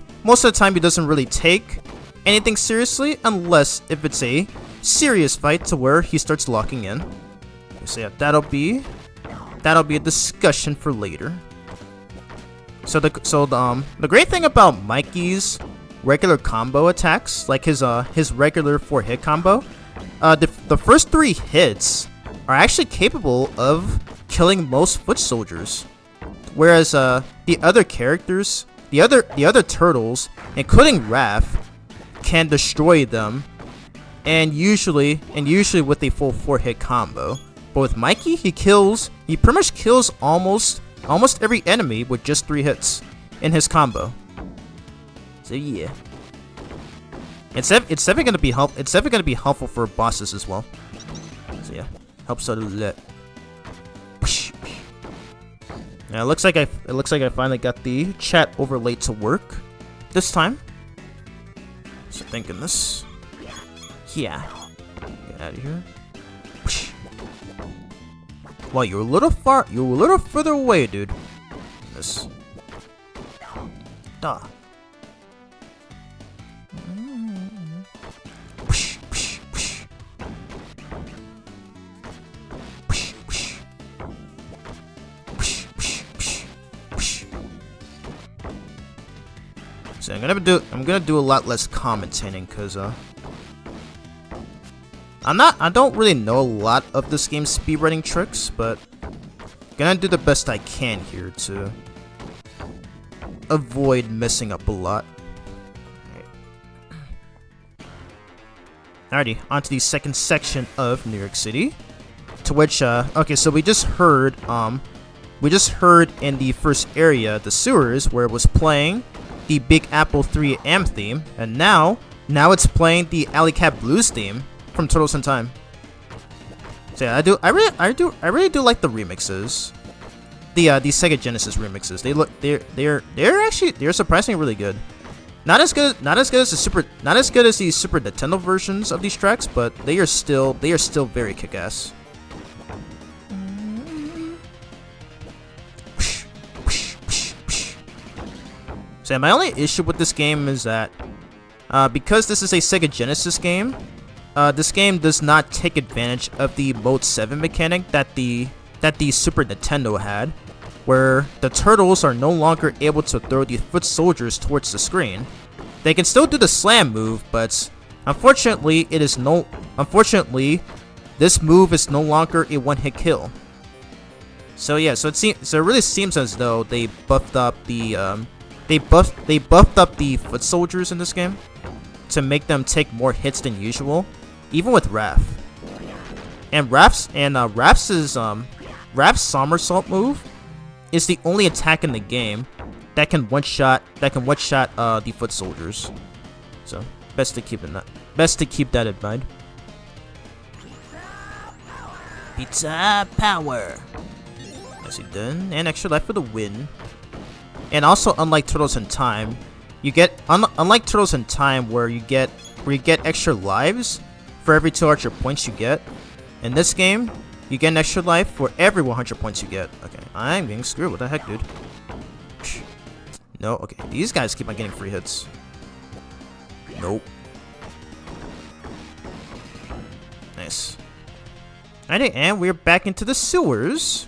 take anything seriously, unless if it's a serious fight to where he starts locking in. So yeah, that'll be a discussion for later. So the great thing about Mikey's regular combo attacks, like his regular 4-hit combo, the first 3 hits are actually capable of killing most foot soldiers, whereas the other characters, the other turtles, including Raph, can destroy them, and usually with a full 4-hit combo. But with Mikey, he pretty much kills almost every enemy with just 3 hits in his combo. So yeah, it's definitely gonna be helpful for bosses as well. So yeah, helps out a lot. Now it looks like I finally got the chat overlay to work this time. So thinking this. Yeah. Get out of here. Well, you're a little further away, dude. This. Duh. So I'm gonna do a lot less commentating, cause I don't really know a lot of this game's speedrunning tricks, but gonna do the best I can here to avoid messing up a lot. Alrighty, on to the second section of New York City, to which okay, so we just heard in the first area, the sewers, where it was playing the Big Apple 3M theme, and now it's playing the Alley Cat Blues theme from Turtles in Time. So yeah, I really do like the remixes. the Sega Genesis remixes. They're surprisingly really good. Not as good as the Super Nintendo versions of these tracks, but they are still very kick-ass. So my only issue with this game is that because this is a Sega Genesis game, this game does not take advantage of the Mode 7 mechanic that the Super Nintendo had, where the turtles are no longer able to throw the foot soldiers towards the screen. They can still do the slam move, but unfortunately, this move is no longer a one-hit kill. So yeah, so it really seems as though they buffed up the foot soldiers in this game to make them take more hits than usual, even with Raph. And Raph's somersault move is the only attack in the game that can one-shot the foot soldiers. So best to keep that in mind. Pizza power. Nicely done. And extra life for the win. And also, unlike Turtles in Time, you get unlike Turtles in Time where you get extra lives for every 200 points you get. In this game, you get an extra life for every 100 points you get. Okay, I'm getting screwed. What the heck, dude? No, okay. These guys keep on getting free hits. Nope. Nice. Alright, and we're back into the sewers.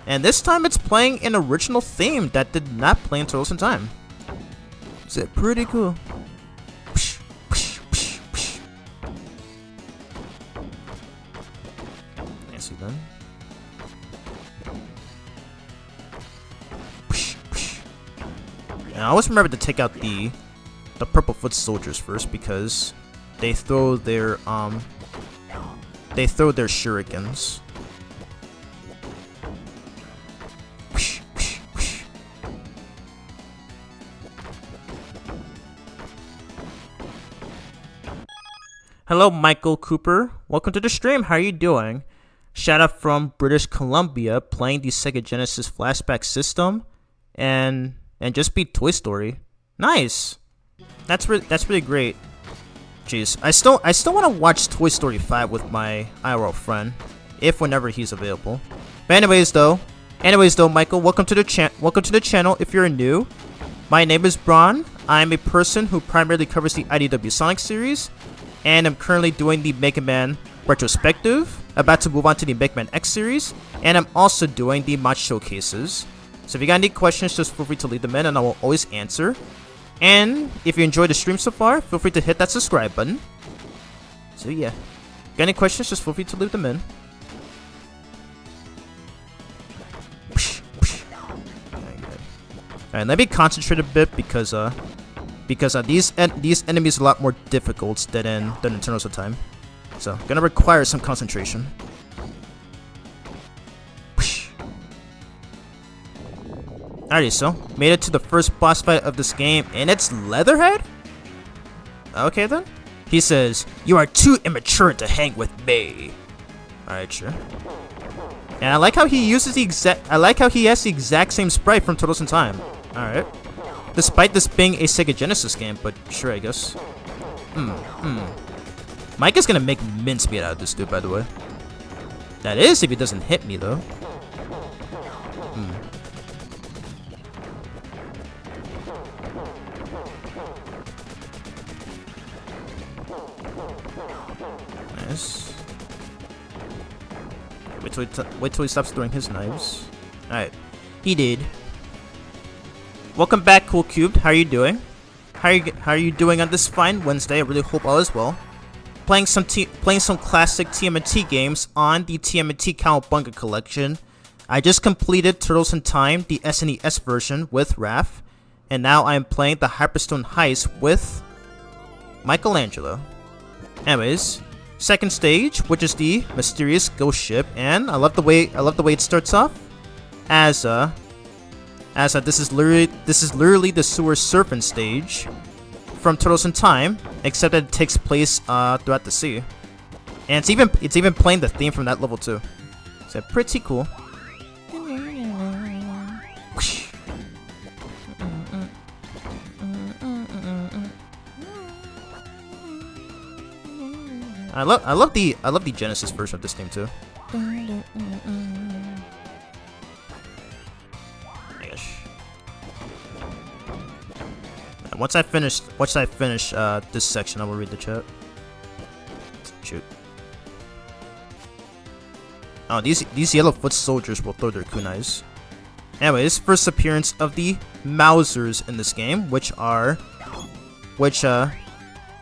And this time it's playing an original theme that did not play in Turtles in Time. Is it pretty cool? Nicely done. And I always remember to take out the purple foot soldiers first because they throw their shurikens. Hello, Michael Cooper. Welcome to the stream. How are you doing? Shout out from British Columbia, playing the Sega Genesis flashback system, and just beat Toy Story. Nice. That's really great. Jeez, I still want to watch Toy Story 5 with my IRL friend, whenever he's available. But anyways though, Michael, welcome to the channel. If you're new, my name is Braun. I'm a person who primarily covers the IDW Sonic series, and I'm currently doing the Mega Man retrospective, about to move on to the Mega Man X series, and I'm also doing the mod showcases. So if you got any questions, just feel free to leave them in and I will always answer. And if you enjoyed the stream so far, feel free to hit that subscribe button. So yeah, got any questions, just feel free to leave them in. Alright, let me concentrate a bit because these enemies are a lot more difficult than in Turtles in Time. So, gonna require some concentration. Alrighty, so made it to the first boss fight of this game, and it's Leatherhead? Okay then. He says, "You are too immature to hang with me." Alright, sure. And I like how he has the exact same sprite from Turtles in Time. Alright. Despite this being a Sega Genesis game, but sure, I guess. Mike is gonna make mincemeat out of this dude, by the way. That is if he doesn't hit me, though. Nice. Wait till he stops throwing his knives. Alright. He did. Welcome back, Cool Cubed. How are you doing? How are you doing on this fine Wednesday? I really hope all is well. Playing some classic TMNT games on the TMNT Cowabunga collection. I just completed Turtles in Time, the SNES version with Raph, and now I am playing the Hyperstone Heist with Michelangelo. Anyways, second stage, which is the mysterious ghost ship, and I love the way it starts off as this is literally the sewer surfing stage from Turtles in Time, except that it takes place throughout the sea, and it's even playing the theme from that level too. So pretty cool. I love the Genesis version of this game too. Gosh. Once I finish this section, I will read the chat. Shoot. Oh, these yellow foot soldiers will throw their kunais. Anyways, first appearance of the Mousers in this game, which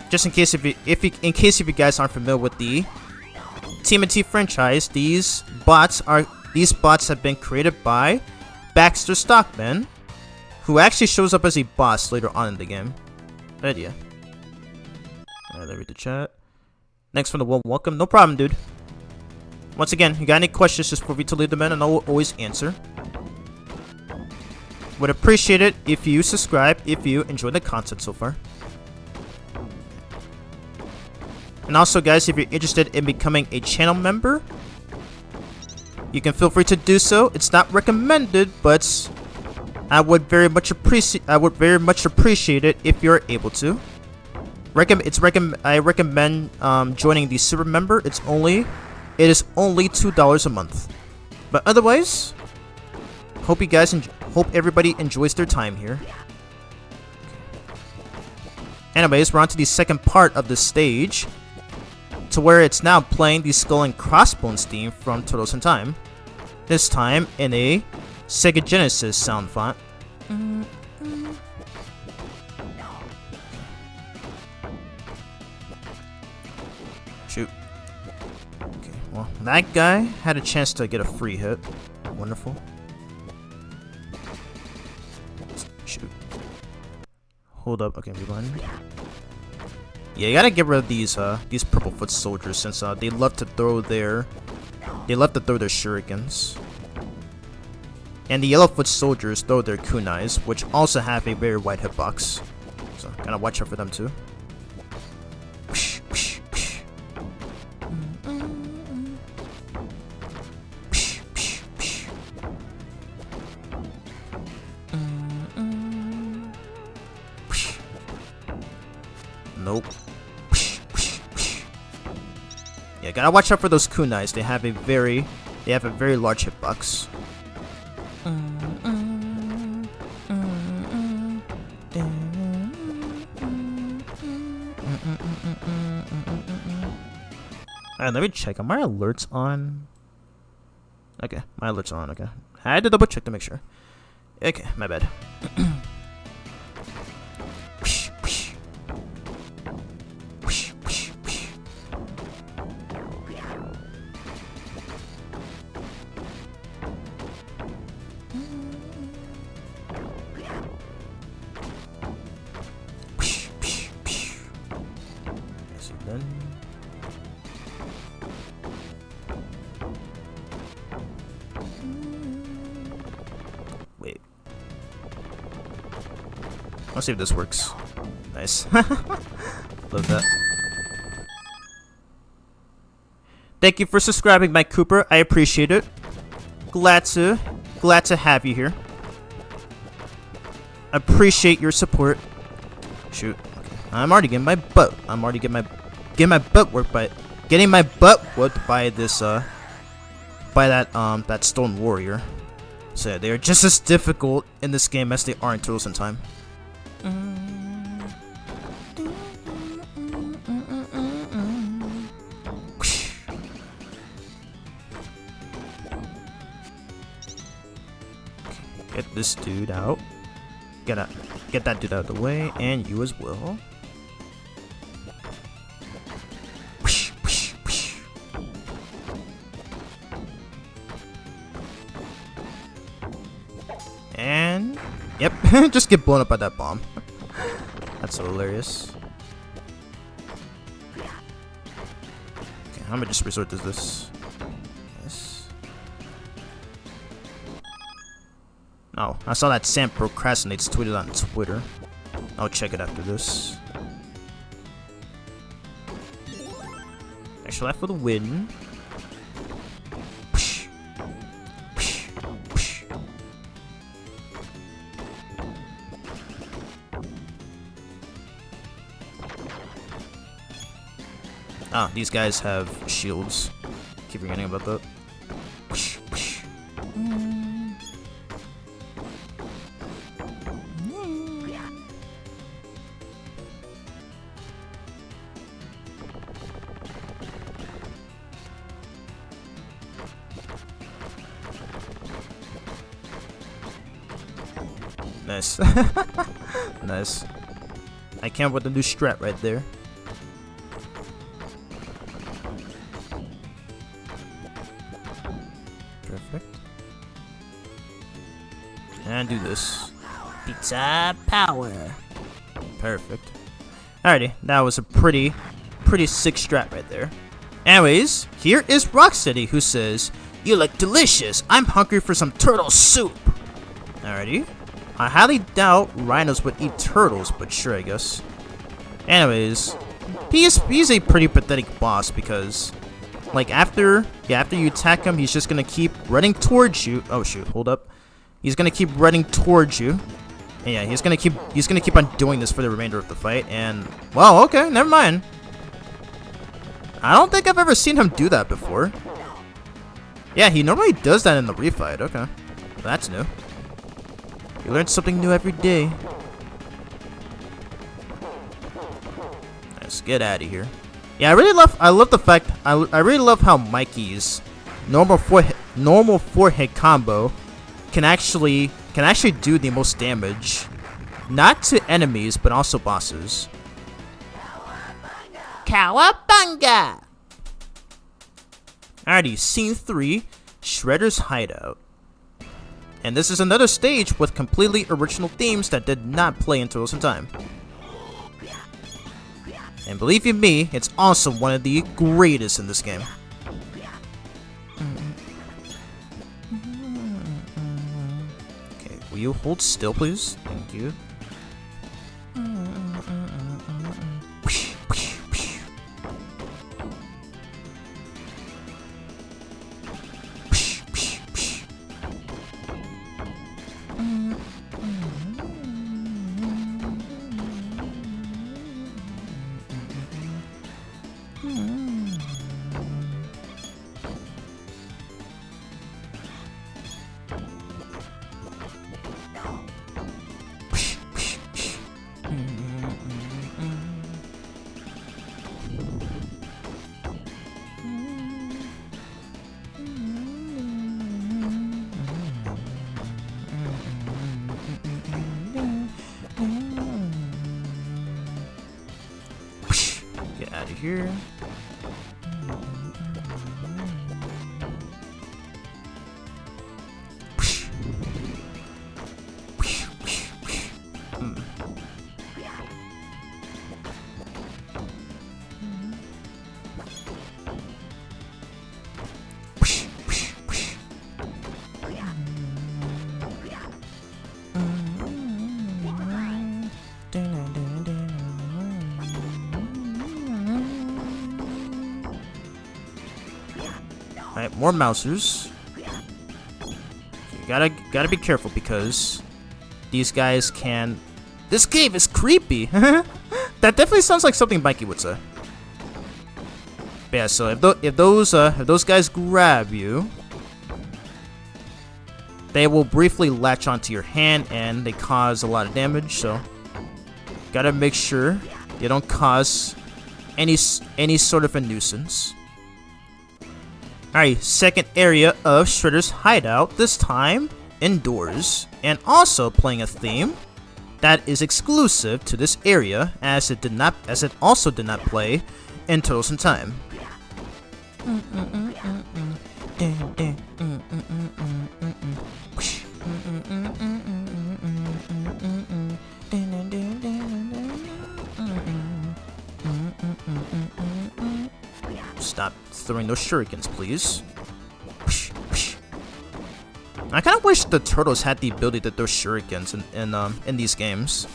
just in case if you guys aren't familiar with the TMNT franchise, these bots have been created by Baxter Stockman, who actually shows up as a boss later on in the game. Good idea. Alright, let me read the chat. Thanks for the warm welcome. No problem, dude. Once again, you got any questions, just feel free to leave them in and I will always answer. Would appreciate it if you subscribe if you enjoy the content so far. And also, guys, if you're interested in becoming a channel member, you can feel free to do so. It's not recommended, but I would very much appreciate it if you're able to. I recommend joining the super member. It is only $2 a month. But otherwise, hope everybody enjoys their time here. Anyways, we're on to the second part of the stage, to where it's now playing the Skull and Crossbones theme from Turtles in Time. This time in a Sega Genesis sound font. Shoot. Okay, well, that guy had a chance to get a free hit. Wonderful. Shoot. Hold up. Okay, rewind. Yeah, you gotta get rid of these purple foot soldiers, since they love to throw their shurikens. And the yellow foot soldiers throw their kunais, which also have a very wide hitbox. So gotta watch out for them too. Nope. Yeah, gotta watch out for those kunais. They have a very large hitbox. Alright, let me check. Are my alerts on? Okay, my alerts are on. Okay, I had to double check to make sure. Okay, my bad. Wait. Let's see if this works. Nice. Love that. Thank you for subscribing, Mike Cooper. I appreciate it. Glad to have you here. Appreciate your support. Shoot. Okay. I'm already getting my butt. Getting my butt whooped by this by that stone warrior. So they are just as difficult in this game as they are in Turtles in Time. Get this dude out. Get that dude out of the way, and you as well. And yep, just get blown up by that bomb. That's so hilarious. Okay, I'm gonna just resort to this. Yes. Oh, I saw that Sam Procrastinates tweeted on Twitter. I'll check it after this. Extra life for the win. Ah, these guys have shields. Keep forgetting about that. Nice. Nice. I can't wait to do strat right there. Perfect. And do this. Pizza power. Perfect. Alrighty, that was a pretty sick strat right there. Anyways, here is Rocksteady who says, "You look delicious. I'm hungry for some turtle soup." Alrighty. I highly doubt rhinos would eat turtles, but sure, I guess. Anyways, he's a pretty pathetic boss because, like, after you attack him, he's just gonna keep running towards you. Oh shoot, hold up. He's gonna keep running towards you. And yeah, he's gonna keep on doing this for the remainder of the fight. And well, okay, never mind. I don't think I've ever seen him do that before. Yeah, he normally does that in the refight. Okay, that's new. You learn something new every day. Let's get out of here. Yeah, I love the fact I really love how Mikey's normal forehead combo can actually do the most damage, not to enemies but also bosses. Cowabunga! Alrighty, scene 3, Shredder's hideout. And this is another stage with completely original themes that did not play in Turtles in Time. And believe you me, it's also one of the greatest in this game. Okay, will you hold still, please? Thank you. Get out of here. Alright, more mousers. You gotta be careful because these guys can. This cave is creepy. That definitely sounds like something Mikey would say. But yeah, so if those guys grab you, they will briefly latch onto your hand and they cause a lot of damage. So gotta make sure you don't cause any sort of a nuisance. Alright, second area of Shredder's hideout, this time indoors, and also playing a theme that is exclusive to this area as it also did not play in Turtles in Time. Stop throwing those shurikens, please. I kind of wish the turtles had the ability to throw shurikens in these games.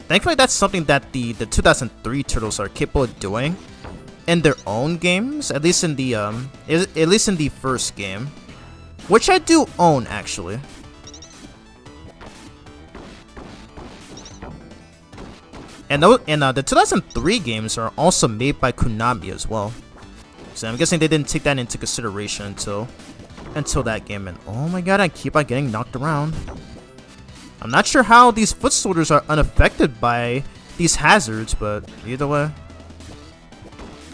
Thankfully, that's something that the 2003 turtles are capable of doing in their own games. At least in the first game, which I do own actually. And the 2003 games are also made by Konami as well. So I'm guessing they didn't take that into consideration until that game. And oh my god, I keep on getting knocked around. I'm not sure how these foot soldiers are unaffected by these hazards, but either way,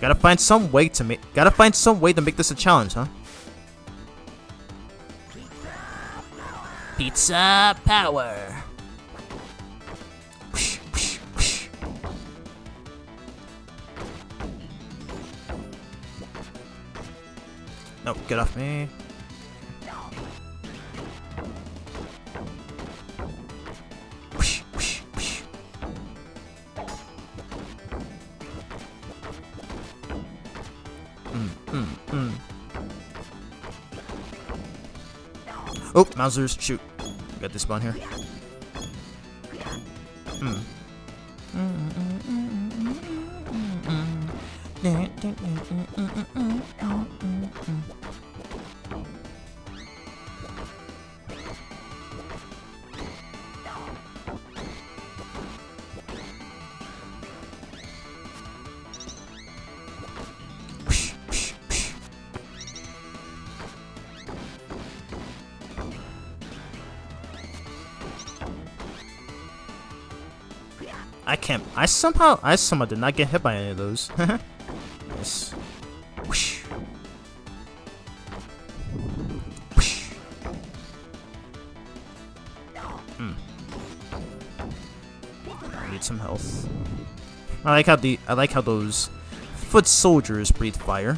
gotta find some way to make this a challenge, huh? Pizza power. No, get off me. Oh, Mausers, shoot. Got this spawn here. I somehow did not get hit by any of those. Yes. Whoosh. Whoosh. I need some health. I like how those foot soldiers breathe fire.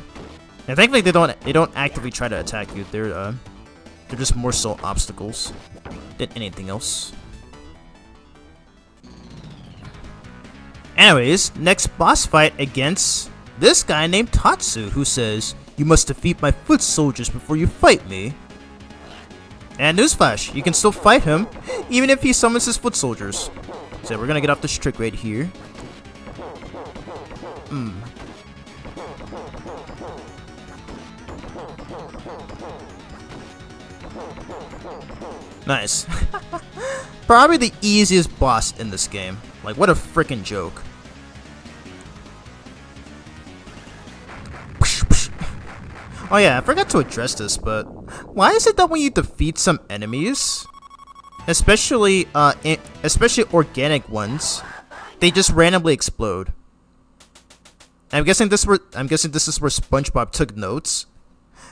And thankfully they don't actively try to attack you. They're just more so obstacles than anything else. Anyways, next boss fight against this guy named Tatsu, who says, "You must defeat my foot soldiers before you fight me." And newsflash, you can still fight him, even if he summons his foot soldiers. So we're gonna get off this trick right here. Nice. Probably the easiest boss in this game. Like, what a freaking joke. Oh yeah, I forgot to address this, but why is it that when you defeat some enemies, especially organic ones, they just randomly explode? I'm guessing this is where SpongeBob took notes,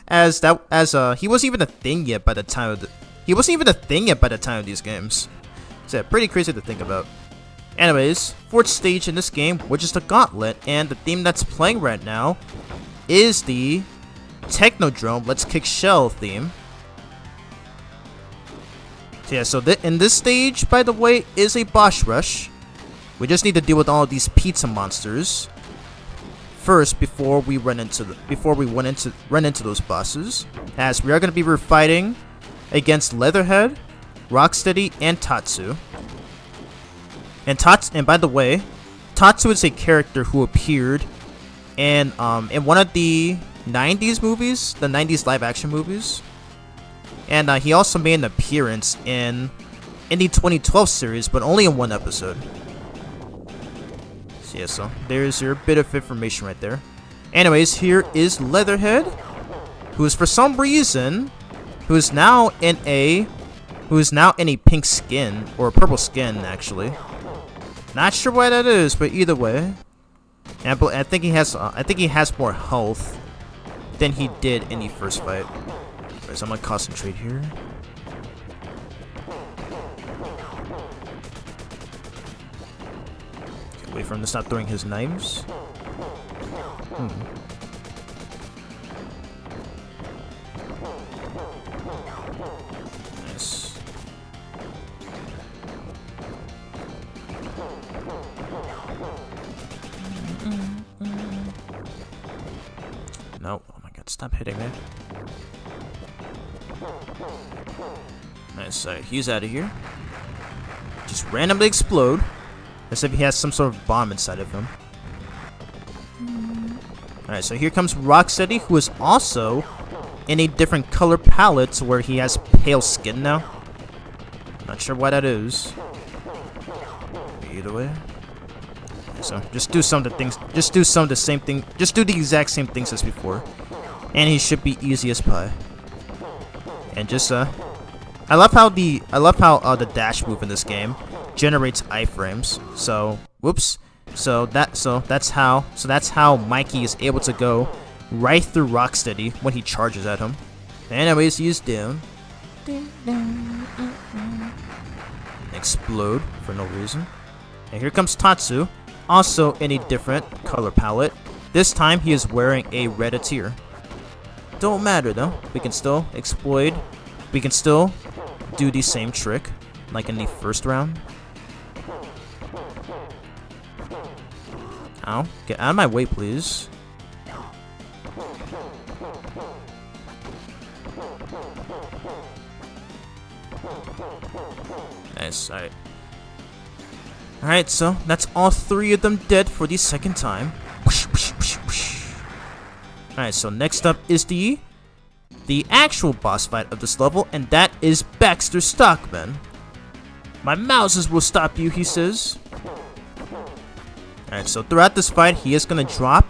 as he wasn't even a thing yet by the time of these games. So yeah, pretty crazy to think about. Anyways, fourth stage in this game, which is the Gauntlet, and the theme that's playing right now is the Technodrome Let's Kick Shell theme. So yeah, so in this stage, by the way, is a boss rush. We just need to deal with all of these pizza monsters first before we run into those bosses, as we are going to be fighting against Leatherhead, Rocksteady, and Tatsu. And by the way, Tatsu is a character who appeared in one of the 90s movies, the 90s live action movies. And he also made an appearance in the 2012 series, but only in one episode. So yeah, so there's your bit of information right there. Anyways, here is Leatherhead, who is for some reason who is now in a pink skin, or a purple skin actually. Not sure why that is, but either way, I think he has more health than he did in the first fight. Alright, so I'm gonna concentrate here. Okay, wait for him to stop throwing his knives. Nice. No, oh my god, stop hitting me. Nice, he's out of here. Just randomly explode, as if he has some sort of bomb inside of him. Alright, so here comes Rocksteady, who is also in a different color palette, where he has pale skin now. Not sure why that is. Either way. So just do some of the things. Just do some of the same thing. Just do the exact same things as before, and he should be easy as pie. And just I love how the dash move in this game generates iframes. So whoops. So that's how Mikey is able to go right through Rocksteady when he charges at him. Anyways, he's down. Explode for no reason. And here comes Tatsu, also in a different color palette. This time he is wearing a red attire. Don't matter though, we can still exploit. We can still do the same trick like in the first round. Ow, get out of my way please. Nice, alright. Alright, so that's all 3 of them dead for the second time. Alright, so next up is the actual boss fight of this level, and that is Baxter Stockman. My Mousers will stop you, he says. Alright, so throughout this fight, he is gonna drop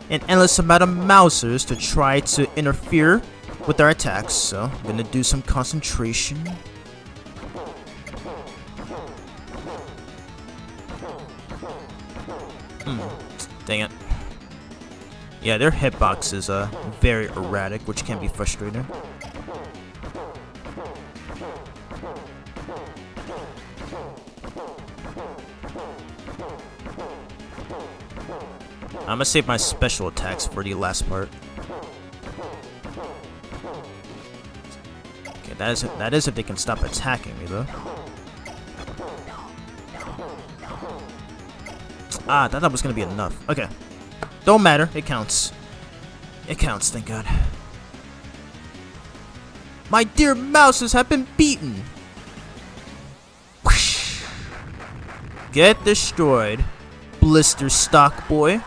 an endless amount of Mousers to try to interfere with our attacks. So, I'm gonna do some concentration. Dang it. Yeah, their hitbox is very erratic, which can be frustrating. I'm gonna save my special attacks for the last part. Okay, that is if they can stop attacking me though. Ah, I thought that was gonna be enough. Okay. Don't matter, it counts. It counts, thank God. My dear Mouses have been beaten! Whoosh. Get destroyed, Blister Stock Boy.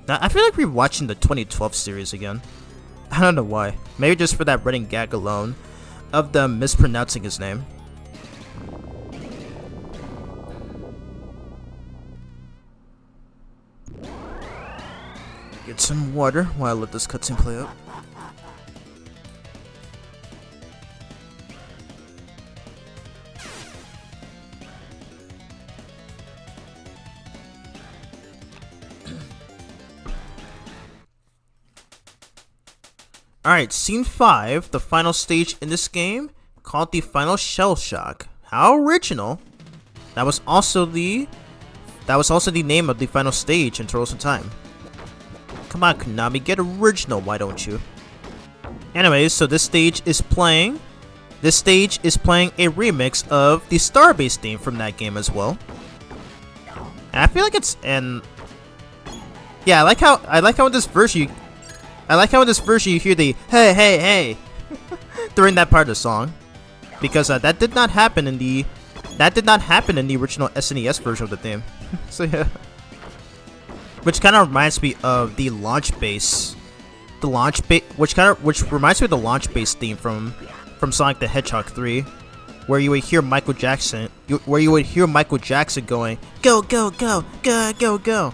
Now, I feel like we're watching the 2012 series again. I don't know why. Maybe just for that running gag alone of them mispronouncing his name. Get some water while I let this cutscene play out. Alright, scene 5, the final stage in this game, called the Final Shell Shock. How original! That was also the name of the final stage in Turtles in Time. Come on, Konami, get original, why don't you? Anyways, so this stage is playing a remix of the Starbase theme from that game as well. And I feel like it's yeah, I like how in this version you hear the hey hey hey during that part of the song, because that did not happen in the original SNES version of the theme. So yeah. Which kind of reminds me of the launch base, which reminds me of the launch base theme from Sonic the Hedgehog 3, where you would hear Michael Jackson, going go go go go go go.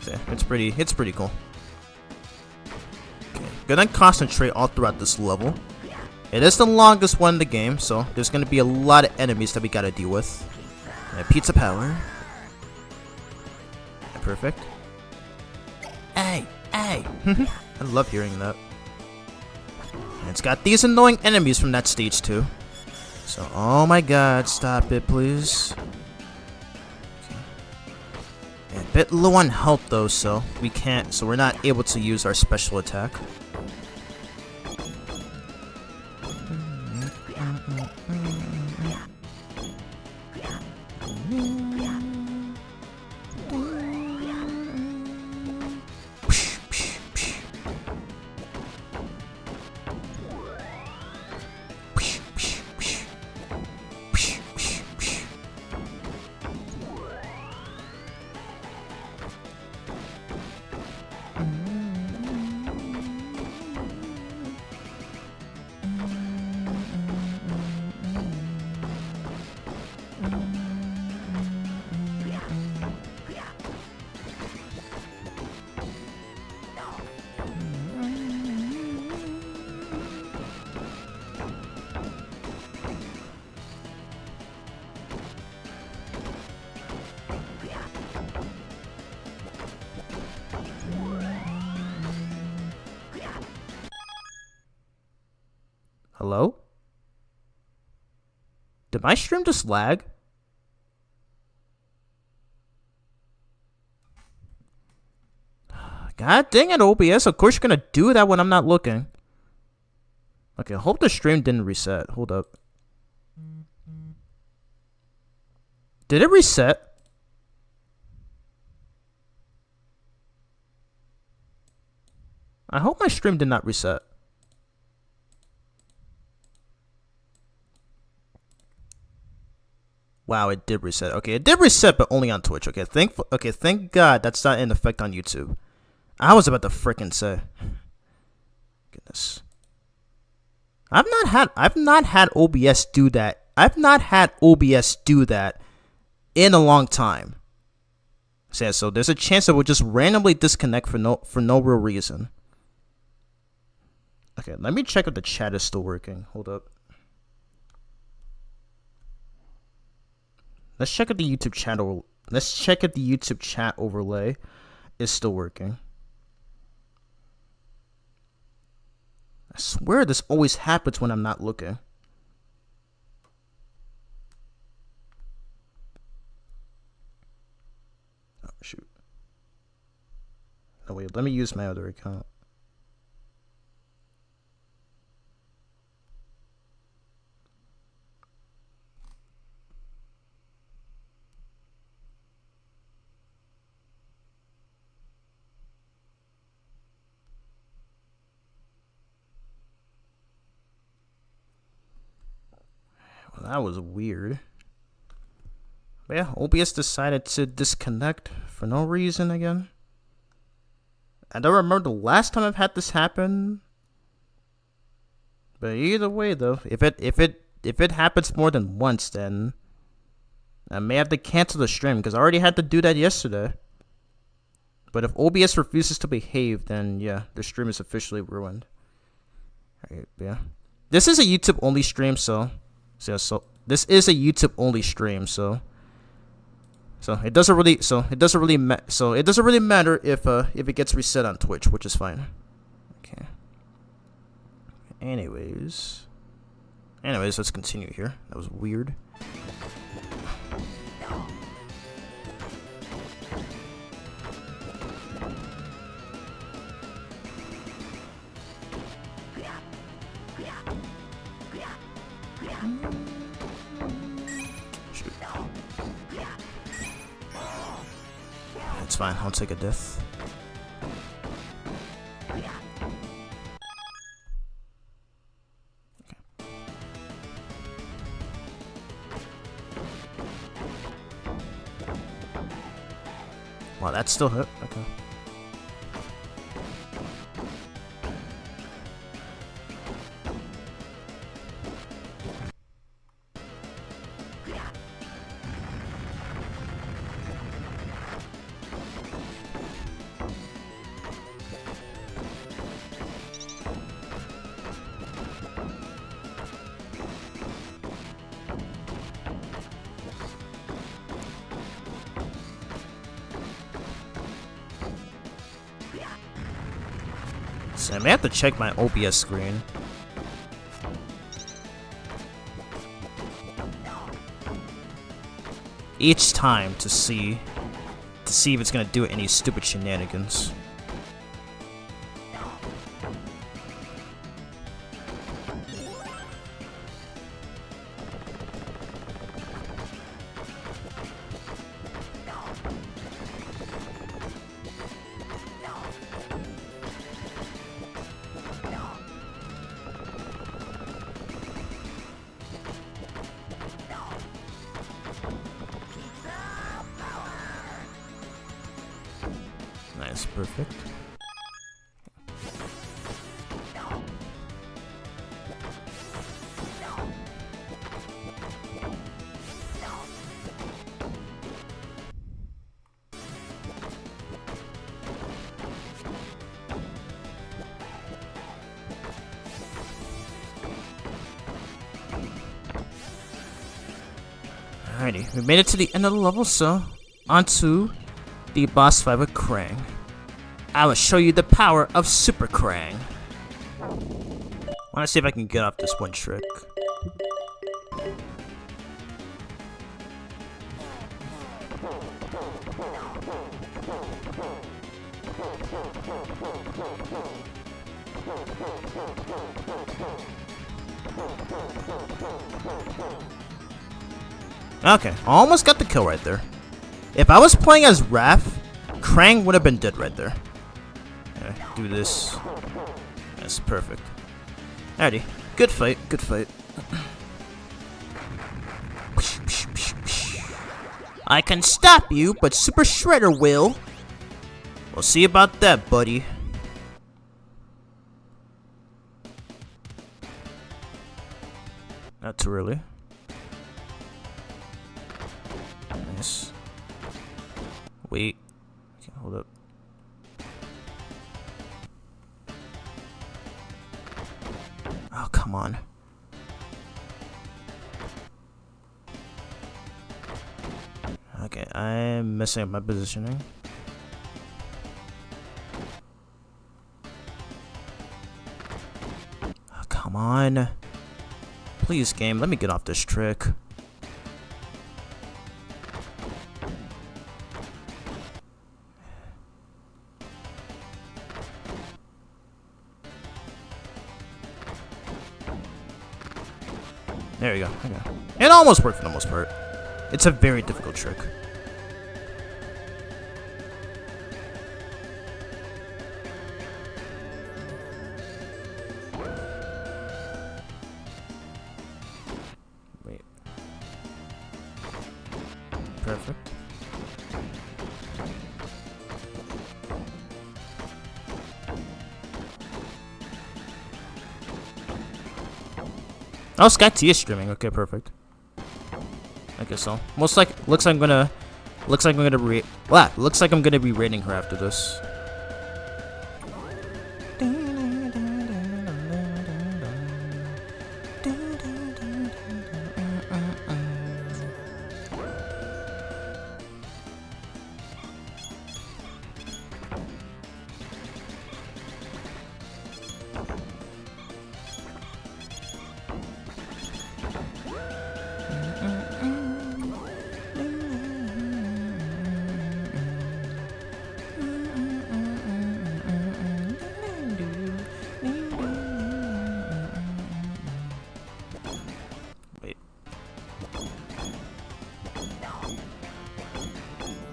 So it's pretty cool. Okay, gonna concentrate all throughout this level. It is the longest one in the game, so there's gonna be a lot of enemies that we gotta deal with. Pizza power. Perfect. Hey, hey! I love hearing that. And it's got these annoying enemies from that stage too. So, oh my god, stop it, please. Okay. A bit low on health though, so we're not able to use our special attack. Hello? Did my stream just lag? God dang it, OBS. Of course you're gonna do that when I'm not looking. Okay, I hope the stream didn't reset. Hold up. Did it reset? I hope my stream did not reset. Wow, it did reset. Okay, it did reset, but only on Twitch. Okay, thank God that's not in effect on YouTube. I was about to frickin' say. Goodness. I've not had OBS do that. I've not had OBS do that in a long time. So there's a chance that we'll just randomly disconnect for no real reason. Okay, let me check if the chat is still working. Hold up. Let's check if the YouTube channel. Let's check if the YouTube chat overlay is still working. I swear this always happens when I'm not looking. Oh shoot. No wait, let me use my other account. Well, that was weird. But yeah, OBS decided to disconnect for no reason again. I don't remember the last time I've had this happen. But either way though, if it happens more than once, then I may have to cancel the stream because I already had to do that yesterday. But if OBS refuses to behave, then yeah, the stream is officially ruined. Alright, yeah. This is a YouTube only stream, so this is a YouTube only stream, so it doesn't really matter if it gets reset on Twitch, which is fine. Okay. Anyways, let's continue here. That was weird. Shoot. It's fine. I'll take a death. Wow, that still hit. Okay. So I may have to check my OBS screen. Each time to see if it's gonna do any stupid shenanigans. Nice, perfect. Alrighty, we made it to the end of the level, so onto the boss fight with Krang. I will show you the power of Super Krang. Well, want to see if I can get off this one trick. Okay, almost got the kill right there. If I was playing as Raph, Krang would have been dead right there. Okay, do this. That's perfect. Alrighty, good fight, good fight. I can stop you, but Super Shredder will. We'll see about that, buddy. Not too early. Nice. Wait. Okay, hold up. Oh, come on. Okay, I'm messing up my positioning. Oh, come on. Please, game, let me get off this trick. There you go. Okay. It almost worked for the most part. It's a very difficult trick. Wait. Perfect. Oh, Sky T is streaming. Okay, perfect. I guess so. Looks like I'm gonna be raiding her after this.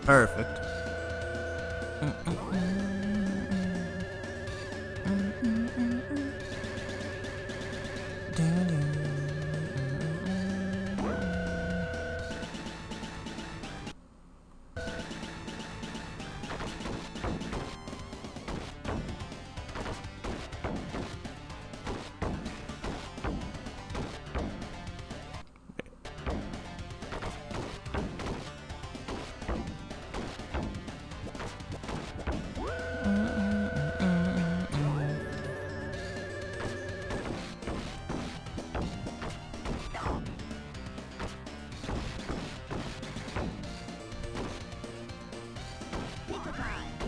Perfect.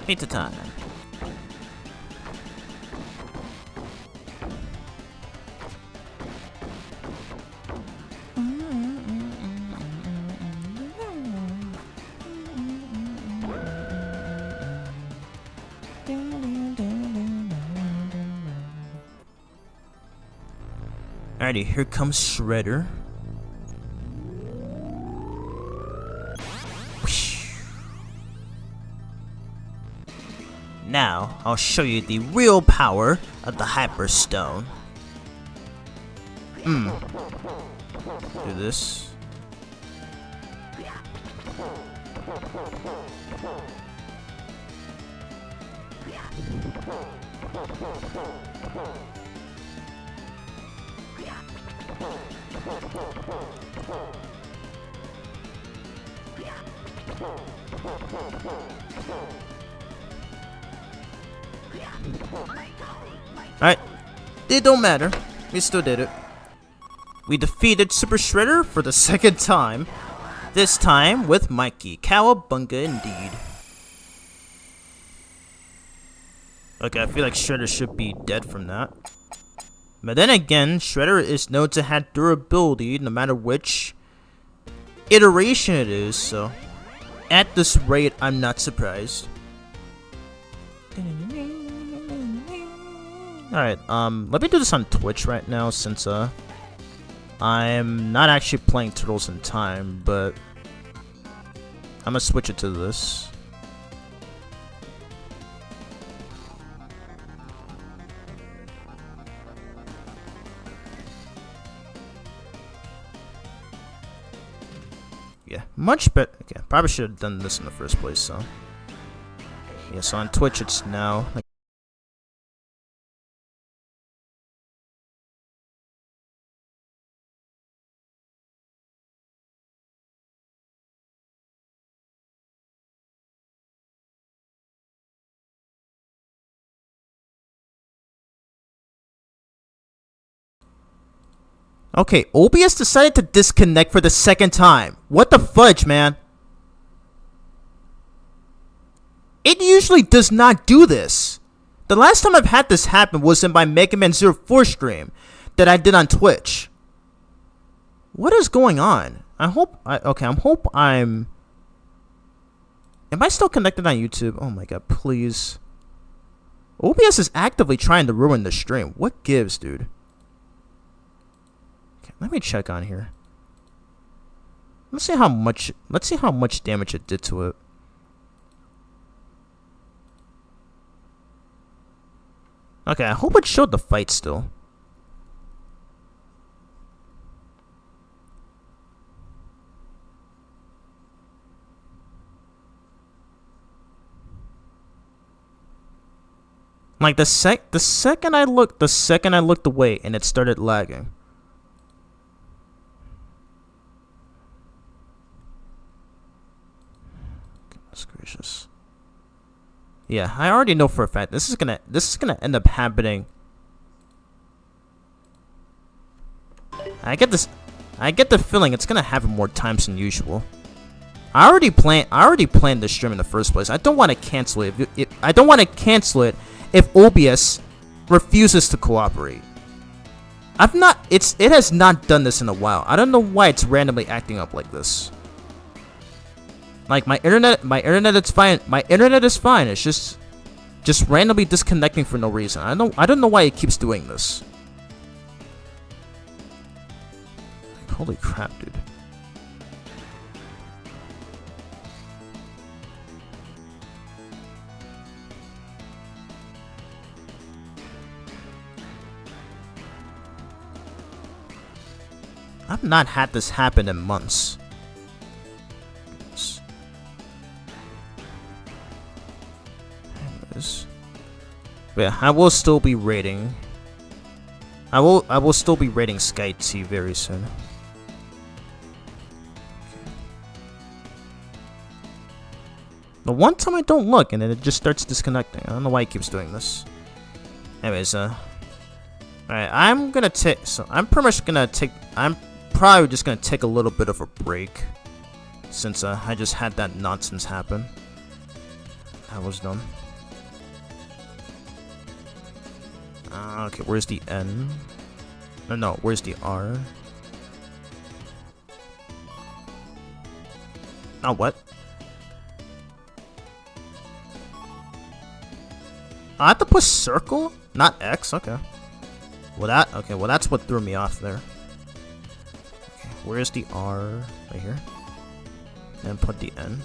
Pizza time. Alrighty, here comes Shredder. Now, I'll show you the real power of the Hyper Stone. Do this. Alright, it don't matter. We still did it. We defeated Super Shredder for the second time. This time with Mikey. Cowabunga indeed. Okay, I feel like Shredder should be dead from that. But then again, Shredder is known to have durability no matter which iteration it is, so at this rate, I'm not surprised. Alright, let me do this on Twitch right now since, I'm not actually playing Turtles in Time, but I'm gonna switch it to this. Yeah, much better. Okay, probably should have done this in the first place, so. Yeah, so on Twitch it's now. Okay, OBS decided to disconnect for the second time. What the fudge, man? It usually does not do this. The last time I've had this happen was in my Mega Man 04 stream that I did on Twitch. What is going on? Am I still connected on YouTube? Oh my god, please. OBS is actively trying to ruin the stream. What gives, dude? Okay, let me check on here. Let's see how much damage it did to it. Okay, I hope it showed the fight still. Like the second I looked away and it started lagging. Goodness gracious. Yeah, I already know for a fact this is gonna end up happening. I get the feeling it's gonna happen more times than usual. I already planned this stream in the first place. I don't want to cancel it. I don't want to cancel it if OBS refuses to cooperate. It has not done this in a while. I don't know why it's randomly acting up like this. Like my internet is fine. My internet is fine. It's just randomly disconnecting for no reason. I don't know why it keeps doing this. Like, holy crap, dude. I've not had this happen in months. But yeah, I will still be rating. I will still be rating Sky T very soon. The one time I don't look and then it just starts disconnecting. I don't know why it keeps doing this. Anyways, alright, I'm probably just gonna take a little bit of a break since I just had that nonsense happen. I was done. Okay, where's the N? No, where's the R? Oh, what? I have to push circle, not X. Okay. Well, that's what threw me off there. Okay, where's the R? Right here. And put the N.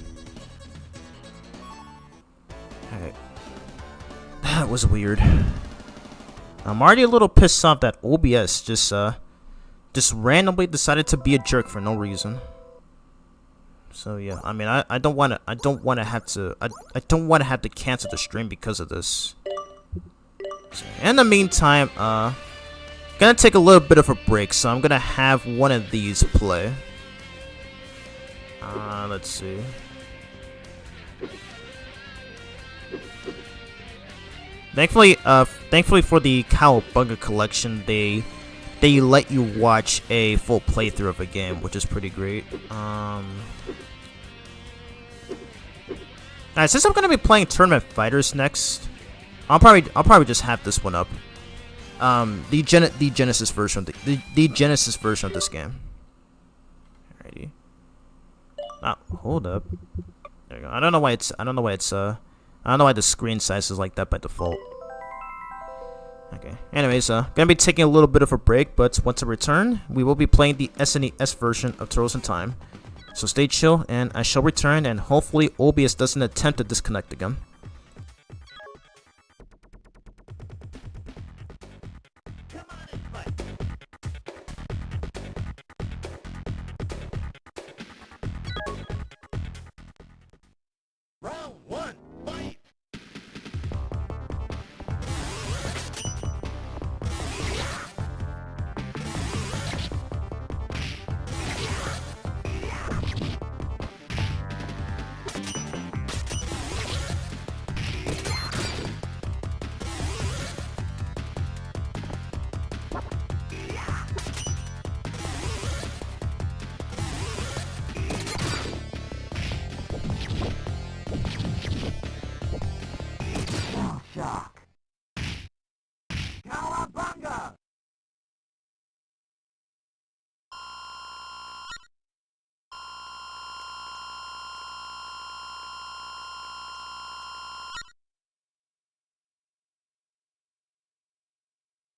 Alright. That was weird. I'm already a little pissed off that OBS just randomly decided to be a jerk for no reason. So yeah, I mean, I don't want to have to cancel the stream because of this. So, in the meantime, gonna take a little bit of a break, so I'm gonna have one of these play. Let's see. Thankfully for the Cowabunga collection, they let you watch a full playthrough of a game, which is pretty great. Alright, since I'm gonna be playing Tournament Fighters next, I'll probably just have this one up. the Genesis version of the Genesis version of this game. Alrighty. Ah, hold up. There you go. I don't know why the screen size is like that by default. Okay. Anyways, gonna be taking a little bit of a break, but once I return, we will be playing the SNES version of Turtles in Time. So stay chill, and I shall return, and hopefully OBS doesn't attempt to disconnect again. Round one, fight! Shock! Cowabunga!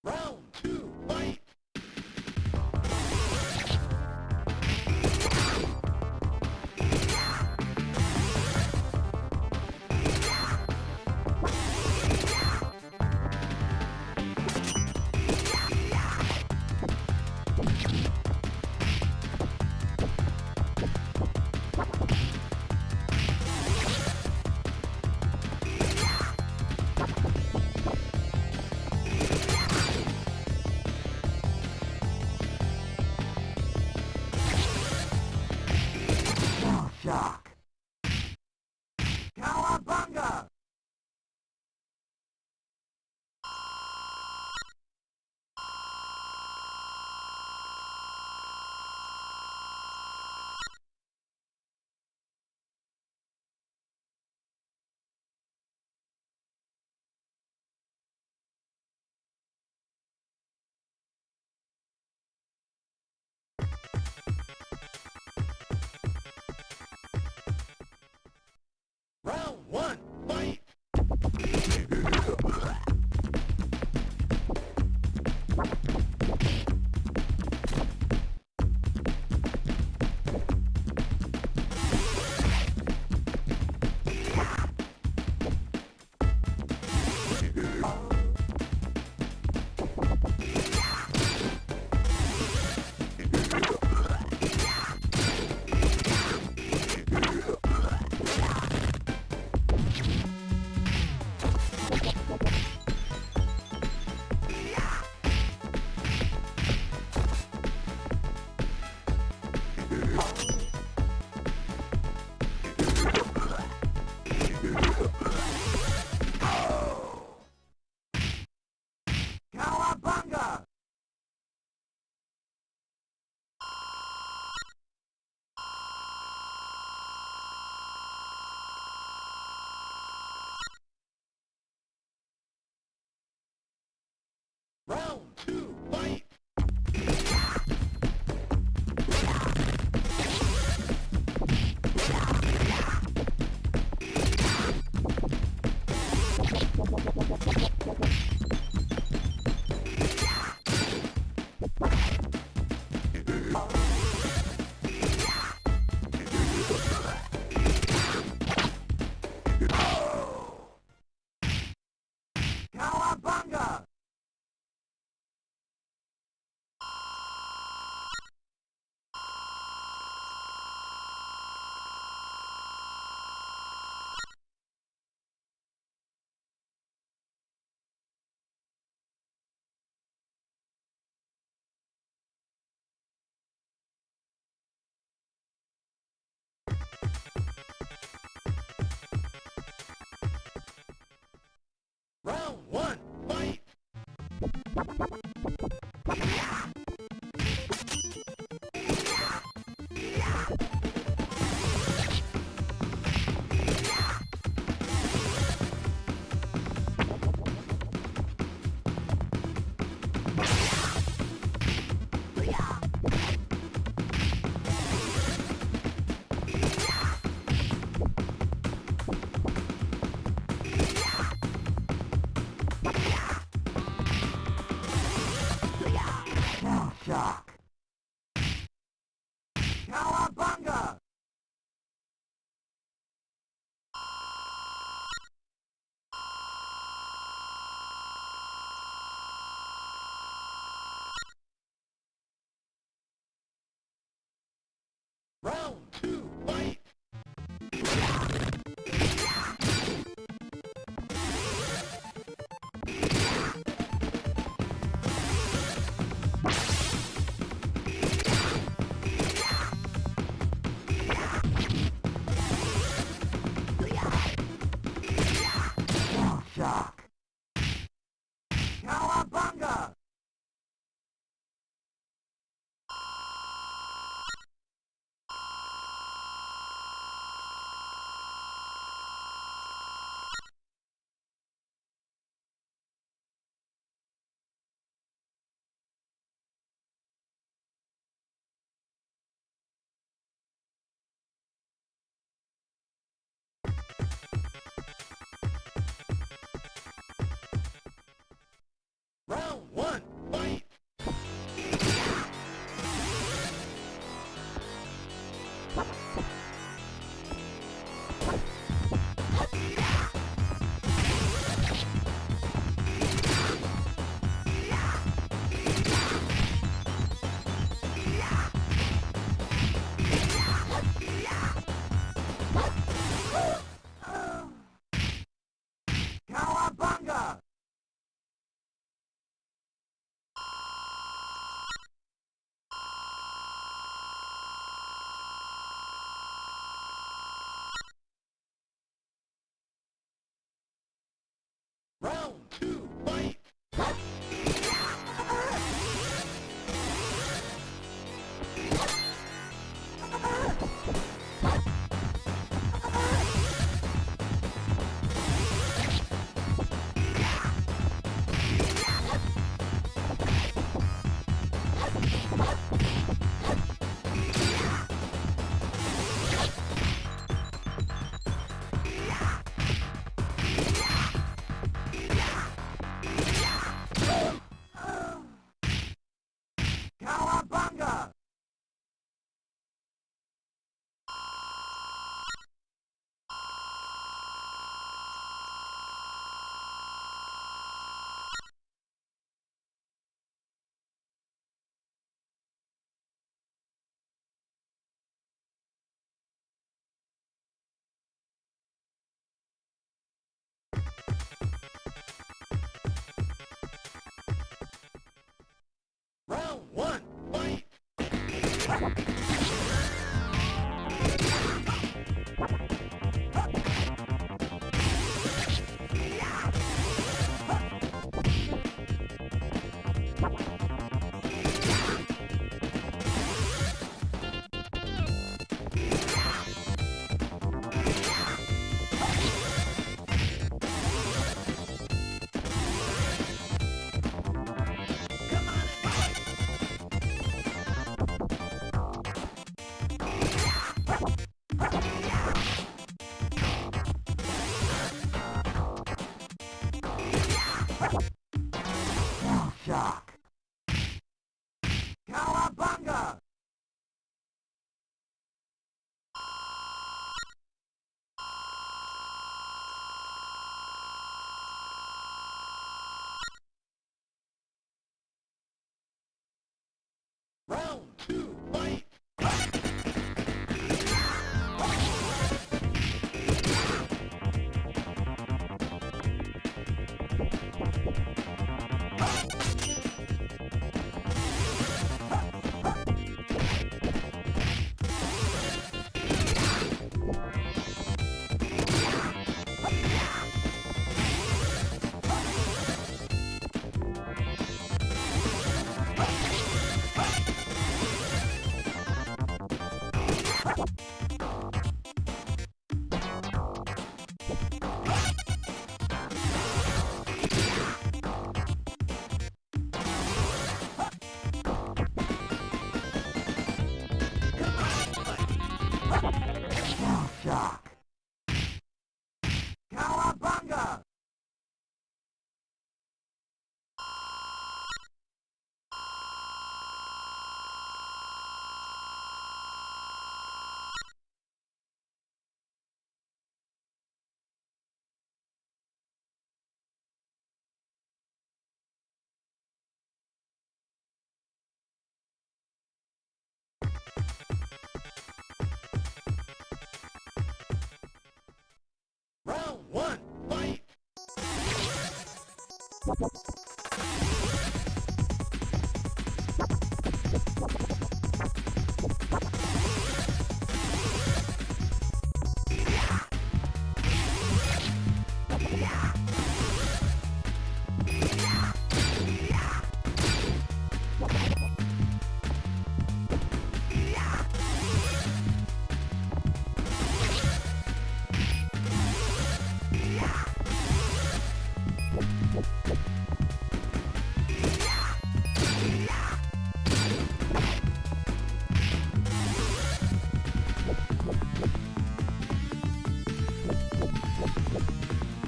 Round two, fight! Shock! Cowabunga! Round one, fight! Cowabunga! Round two, fight! Cowabunga! shock! Cowabunga! Round 2, fight!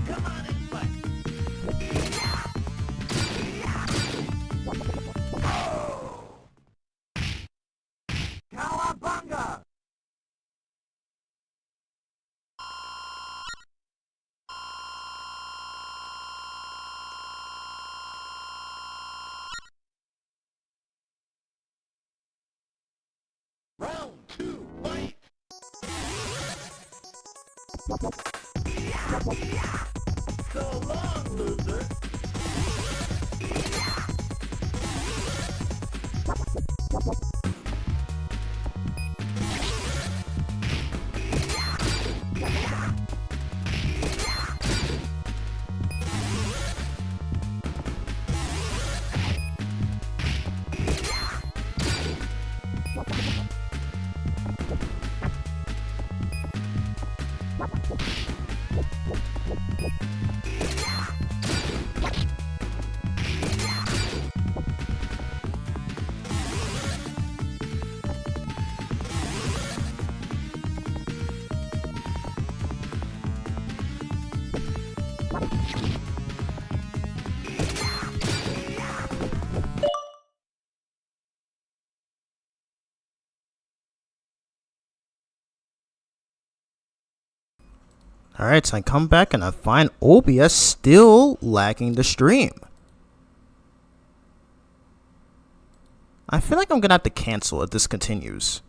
Come on and fight. Cowabunga! Round two, fight! So long, loser! Alright, so I come back and I find OBS still lagging the stream. I feel like I'm gonna have to cancel if this continues.